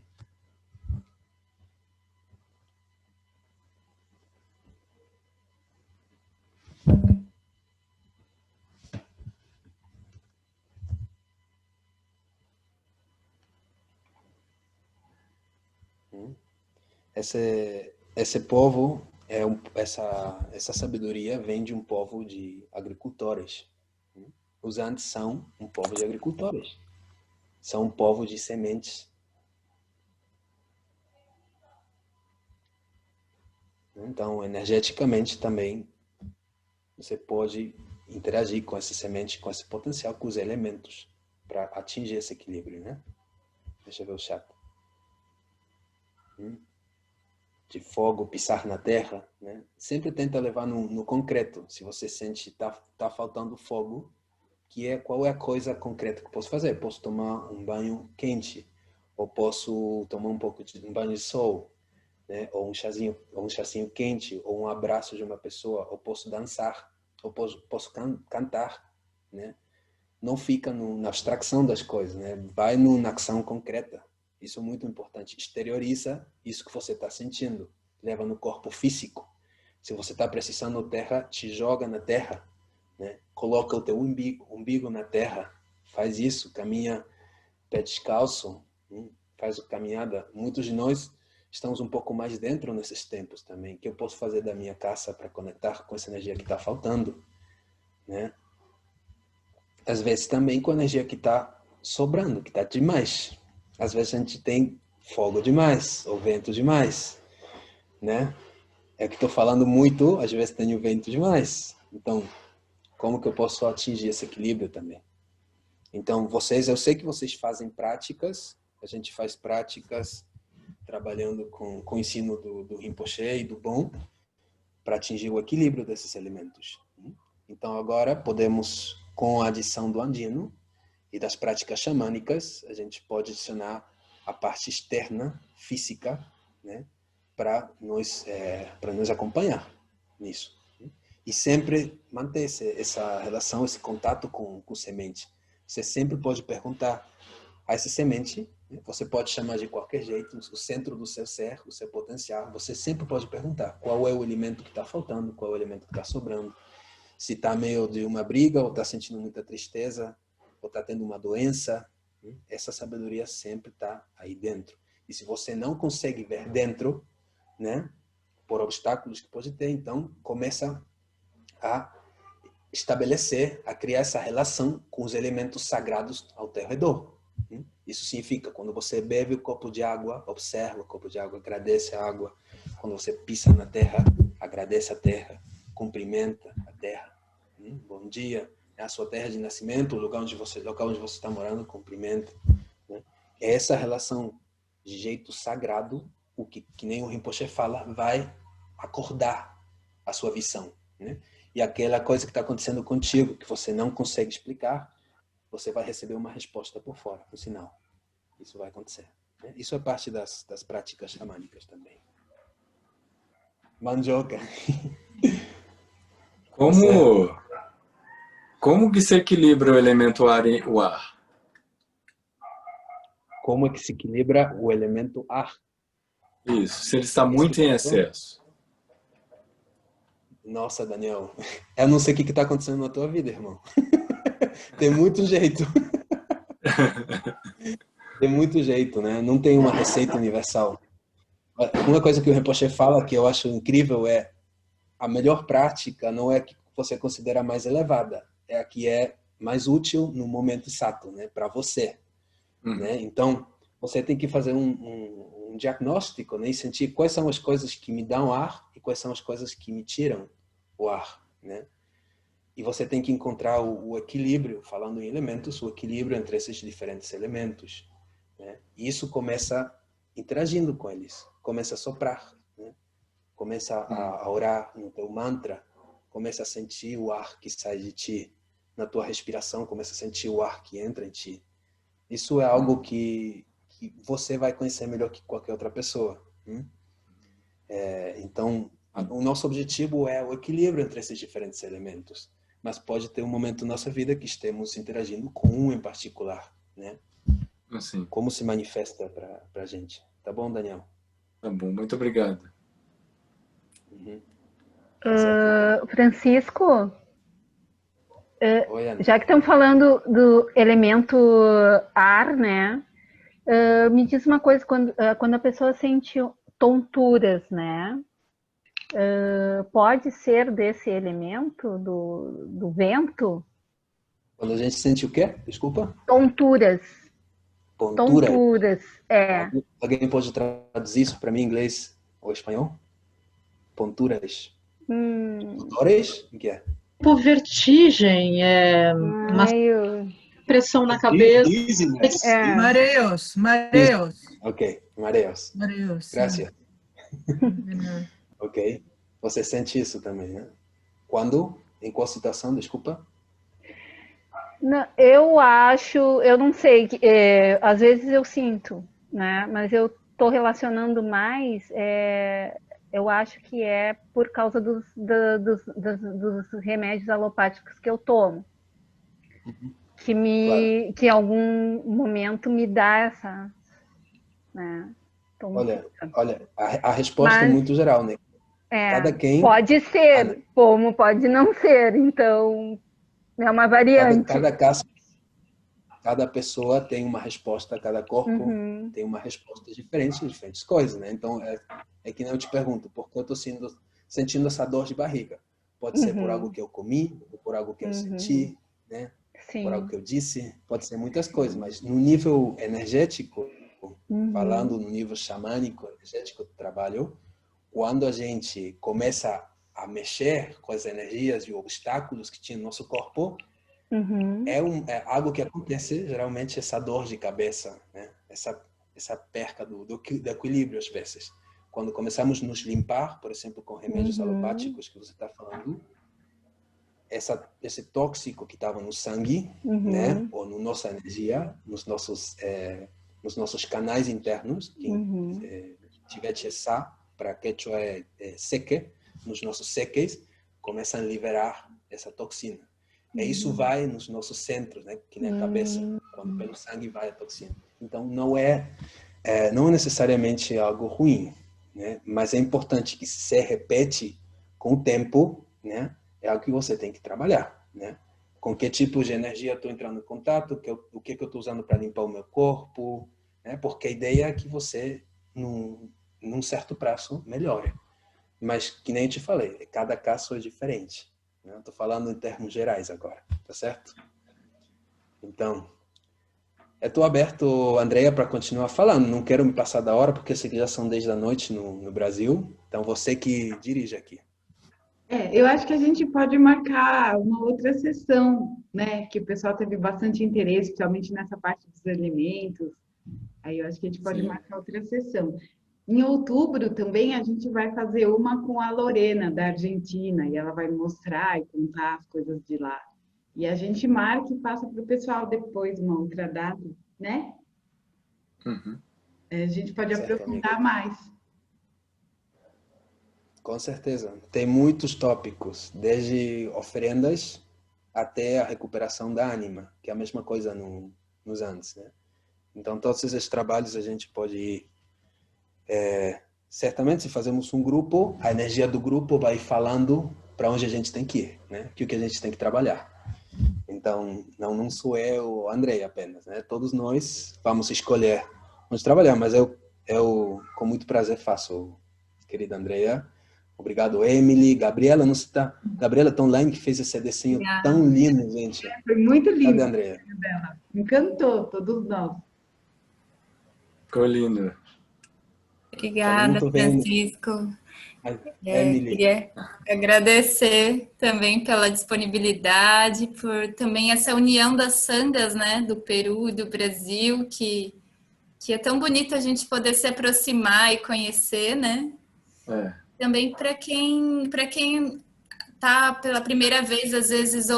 Esse povo, essa sabedoria vem de um povo de agricultores. Os Andes são um povo de agricultores. São um povo de sementes. Então, energeticamente também, você pode interagir com essa semente, com esse potencial, com os elementos, para atingir esse equilíbrio, né? Deixa eu ver o chat. De fogo, pisar na terra, né? Sempre tenta levar no concreto. Se você sente que tá faltando fogo, qual é a coisa concreta que eu posso fazer? Posso tomar um banho quente, ou posso tomar um banho de sol, né? Ou um chazinho quente, ou um abraço de uma pessoa, ou posso dançar, ou posso cantar, né? Não fica na abstração das coisas, né? Vai na ação concreta. Isso é muito importante. Exterioriza isso que você está sentindo. Leva no corpo físico. Se você está precisando de terra, te joga na terra, né? Coloca o teu umbigo na terra. Faz isso. Caminha pé descalço. Faz a caminhada. Muitos de nós estamos um pouco mais dentro nesses tempos também. O que eu posso fazer da minha casa para conectar com essa energia que está faltando, né? Às vezes também com a energia que está sobrando, que está demais. Às vezes a gente tem fogo demais, ou vento demais, né? É que estou falando muito, às vezes tenho vento demais. Então, como que eu posso atingir esse equilíbrio também? Então, eu sei que vocês fazem práticas, a gente faz práticas trabalhando com o ensino do Rinpoche e do Bon, para atingir o equilíbrio desses elementos. Então, agora podemos, com a adição do andino, e das práticas xamânicas, a gente pode adicionar a parte externa, física, né, para nos acompanhar nisso. E sempre manter essa relação, esse contato com semente. Você sempre pode perguntar a essa semente, né, você pode chamar de qualquer jeito, o centro do seu ser, o seu potencial, você sempre pode perguntar qual é o elemento que está faltando, qual é o elemento que está sobrando. Se está meio de uma briga, ou está sentindo muita tristeza, ou está tendo uma doença, essa sabedoria sempre está aí dentro. E se você não consegue ver dentro, né, por obstáculos que pode ter, então começa a estabelecer, a criar essa relação com os elementos sagrados ao teu redor. Isso significa, quando você bebe o copo de água, observa o copo de água, agradece a água. Quando você pisa na terra, agradece a terra, cumprimenta a terra. Bom dia. É a sua terra de nascimento, o local onde você está morando, cumprimento, né? Essa relação de jeito sagrado, o que nem o Rinpoche fala, vai acordar a sua visão, né? E aquela coisa que está acontecendo contigo, que você não consegue explicar, você vai receber uma resposta por fora, um sinal. Isso vai acontecer, né? Isso é parte das práticas xamânicas também. Mandioca. Como que se equilibra o elemento ar e o ar? Como é que se equilibra o elemento ar? Isso, se ele está muito em excesso. Nossa, Daniel, eu não sei o que está acontecendo na tua vida, irmão. Tem muito jeito. Tem muito jeito, né? Não tem uma receita universal. Uma coisa que o Rinpoche fala que eu acho incrível é a melhor prática não é a que você considera mais elevada, é a que é mais útil no momento exato, né? Para você. Né? Então, você tem que fazer um diagnóstico, né? E sentir quais são as coisas que me dão ar e quais são as coisas que me tiram o ar, né? E você tem que encontrar o equilíbrio, falando em elementos, o equilíbrio entre esses diferentes elementos, né? E isso começa interagindo com eles, começa a soprar, né? Começa a orar no teu mantra, começa a sentir o ar que sai de ti, na tua respiração, começa a sentir o ar que entra em ti. Isso é algo que você vai conhecer melhor que qualquer outra pessoa. Então, o nosso objetivo é o equilíbrio entre esses diferentes elementos. Mas pode ter um momento na nossa vida que estemos interagindo com um em particular, né? Assim. Como se manifesta para a gente. Tá bom, Daniel? Tá bom, muito obrigado. Francisco, Oi, Ana. já que estamos falando do elemento ar, né? Me diz uma coisa, quando a pessoa sente tonturas, né? Pode ser desse elemento do vento? Quando a gente sente o quê? Desculpa? Tonturas. Pontura. Tonturas, Alguém pode traduzir isso para mim em inglês ou espanhol? Ponturas. Dores? O que é? Por vertigem, uma pressão na cabeça. Mareos. Ok, mareos. Gracias. Ok. Você sente isso também, né? Quando? Em qual situação? Desculpa. Não, eu não sei, às vezes eu sinto, né? Mas eu estou relacionando mais, eu acho que é por causa dos remédios alopáticos que eu tomo, que em algum momento me dá essa, né? Olha, a resposta é muito geral, né? Pode ser, como pode não ser, então é uma variante. Cada pessoa tem uma resposta, cada corpo tem uma resposta diferente a diferentes coisas, né? Então, é que nem eu te pergunto, por que eu estou sentindo essa dor de barriga? Pode ser por algo que eu comi, ou por algo que eu senti, né? Sim. Por algo que eu disse, pode ser muitas coisas, mas no nível energético, falando no nível xamânico, energético do trabalho, quando a gente começa a mexer com as energias e obstáculos que tinha no nosso corpo, é algo que acontece, geralmente, essa dor de cabeça, né? Essa perca do equilíbrio, às vezes. Quando começamos a nos limpar, por exemplo, com remédios alopáticos que você está falando, esse tóxico que estava no sangue, né? Ou na nossa energia, nos nossos canais internos, que tiver essa, para quechua é seque, nos nossos seques, começam a liberar essa toxina. E isso vai nos nossos centros, né? Que nem a cabeça, quando pelo sangue vai a toxina. Então, não é necessariamente algo ruim, né? Mas é importante que se repete com o tempo, né? É algo que você tem que trabalhar, né? Com que tipo de energia eu estou entrando em contato, o que eu estou usando para limpar o meu corpo, né? Porque a ideia é que você, num certo prazo, melhore. Mas, que nem eu te falei, cada caso é diferente. Né? Estou falando em termos gerais agora, tá certo? Então, eu estou aberto, Andrea, para continuar falando. Não quero me passar da hora, porque eu sei que já são 10 da noite no Brasil. Então, você que dirige aqui. Eu acho que a gente pode marcar uma outra sessão, né? Que o pessoal teve bastante interesse, principalmente nessa parte dos elementos. Aí eu acho que a gente pode marcar outra sessão. Em outubro também a gente vai fazer uma com a Lorena, da Argentina, e ela vai mostrar e contar as coisas de lá. E a gente marca e passa para o pessoal depois uma outra data, né? A gente pode aprofundar mais. Com certeza. Tem muitos tópicos, desde oferendas até a recuperação da ânima, que é a mesma coisa nos antes, né? Então, todos esses trabalhos a gente pode ir. Certamente, se fazemos um grupo, a energia do grupo vai falando para onde a gente tem que ir, né? Que o que a gente tem que trabalhar. Então, não sou eu ou Andrei apenas, né? Todos nós vamos escolher onde trabalhar, mas eu com muito prazer faço, querida Andrea. Obrigado, Emily. Gabriela, não se tá... Gabriela tá online, que fez esse desenho tão lindo, gente. Foi muito lindo. Cadê a Andrea? Encantou todos nós. Ficou lindo. Obrigada, Francisco. Emily. Queria agradecer também pela disponibilidade, por também essa união das sangas, né, do Peru e do Brasil, que é tão bonito a gente poder se aproximar e conhecer, né? Também para quem está pela primeira vez, às vezes,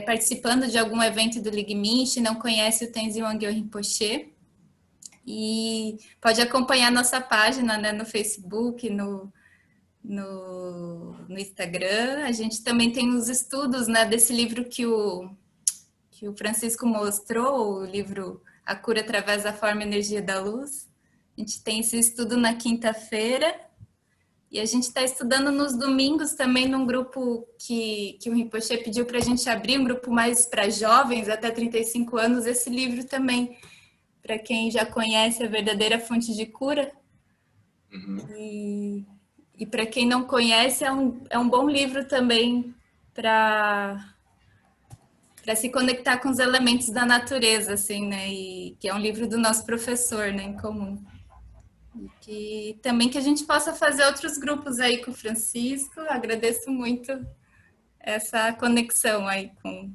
participando de algum evento do Ligminch, não conhece o Tenzin Wangyal Rinpoche, e pode acompanhar nossa página, né, no Facebook, no Instagram. A gente também tem os estudos, né, desse livro que o Francisco mostrou, o livro A Cura através da Forma e Energia da Luz. A gente tem esse estudo na quinta-feira e a gente está estudando nos domingos também num grupo que o Rinpoche pediu para a gente abrir, um grupo mais para jovens, até 35 anos, esse livro também, para quem já conhece A Verdadeira Fonte de Cura. E para quem não conhece, é um bom livro também para se conectar com os elementos da natureza, assim, né? E que é um livro do nosso professor, né, em comum. E que também que a gente possa fazer outros grupos aí com o Francisco. Agradeço muito essa conexão aí com...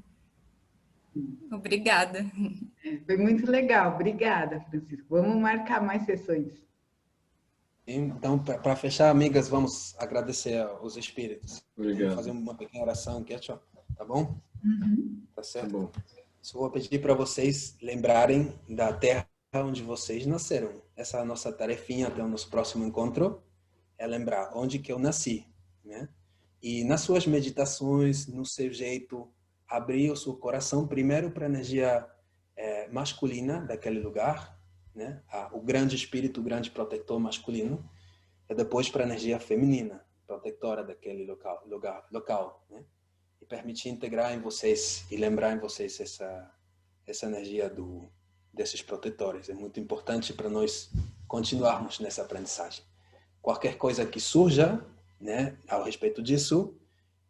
Obrigada. Foi muito legal. Obrigada, Francisco. Vamos marcar mais sessões. Então, para fechar, amigas, vamos agradecer aos espíritos. Obrigado. Vamos fazer uma pequena oração, tá bom? Tá certo? Tá bom. Só vou pedir para vocês lembrarem da terra onde vocês nasceram. Essa é a nossa tarefinha até o nosso próximo encontro, é lembrar onde que eu nasci, né? E nas suas meditações, no seu jeito, abrir o seu coração primeiro para a energia masculina daquele lugar, né? O grande espírito, o grande protetor masculino, e depois para a energia feminina, protetora daquele local, né? E permitir integrar em vocês e lembrar em vocês essa energia desses protetores. É muito importante para nós continuarmos nessa aprendizagem. Qualquer coisa que surja, né, ao respeito disso,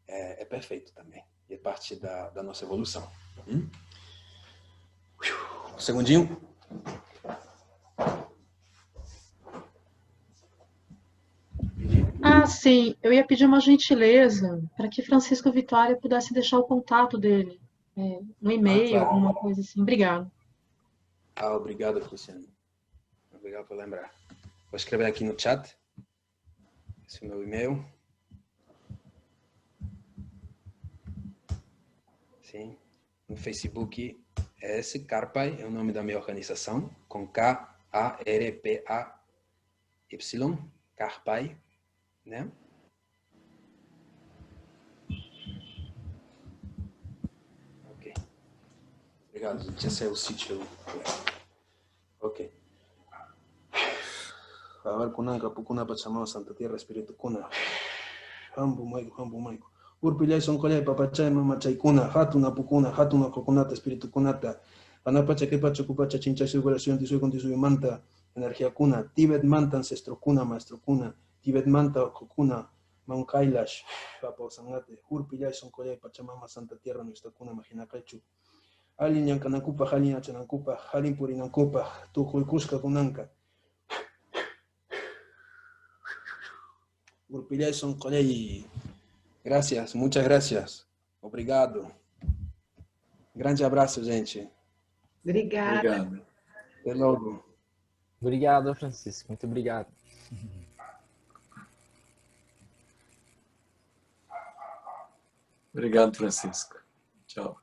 é perfeito também. E é parte da nossa evolução. Um segundinho. Sim, eu ia pedir uma gentileza para que Francisco Vitória pudesse deixar o contato dele, no e-mail, claro. alguma coisa assim. Obrigado. Obrigado, Cristiano. Obrigado por lembrar. Vou escrever aqui no chat. Esse é o meu e-mail. Sim. No Facebook, Karpai é o nome da minha organização, com Karpay, Karpai, né? Ok. Obrigado, gente. Esse é o sítio. Ok. Agora, Kunanka, Pukuna, Pachamama, Santa Tierra, Espírito Kuna. Hambu Maico. Urpilay son colay, Papachay, Mamachay Kuna, Hatuna Coconata, Espírito Kunata. Panapacha, Kepacha, Kupacha, Chincha, Circulación, Tisui, Manta, Energía Kuna, Tibet Manta, Ancestro Kuna, Maestro Kuna, Tibet Manta, Kokuna, Mount Kailash, Papa Sangate, Urpilay son colay, Pachamama, Santa Tierra, nuestra Kuna, Majinacachu. Alin Yankanakupa, Halin Achanankupa, Halin Purinankupa, Tukuikuska Kunanka. Urpilay son colay. Gracias, muchas gracias. Obrigado. Grande abraço, gente. Obrigada. Obrigado. Até logo. Obrigado, Francisco. Muito obrigado. Obrigado, Francisco. Tchau.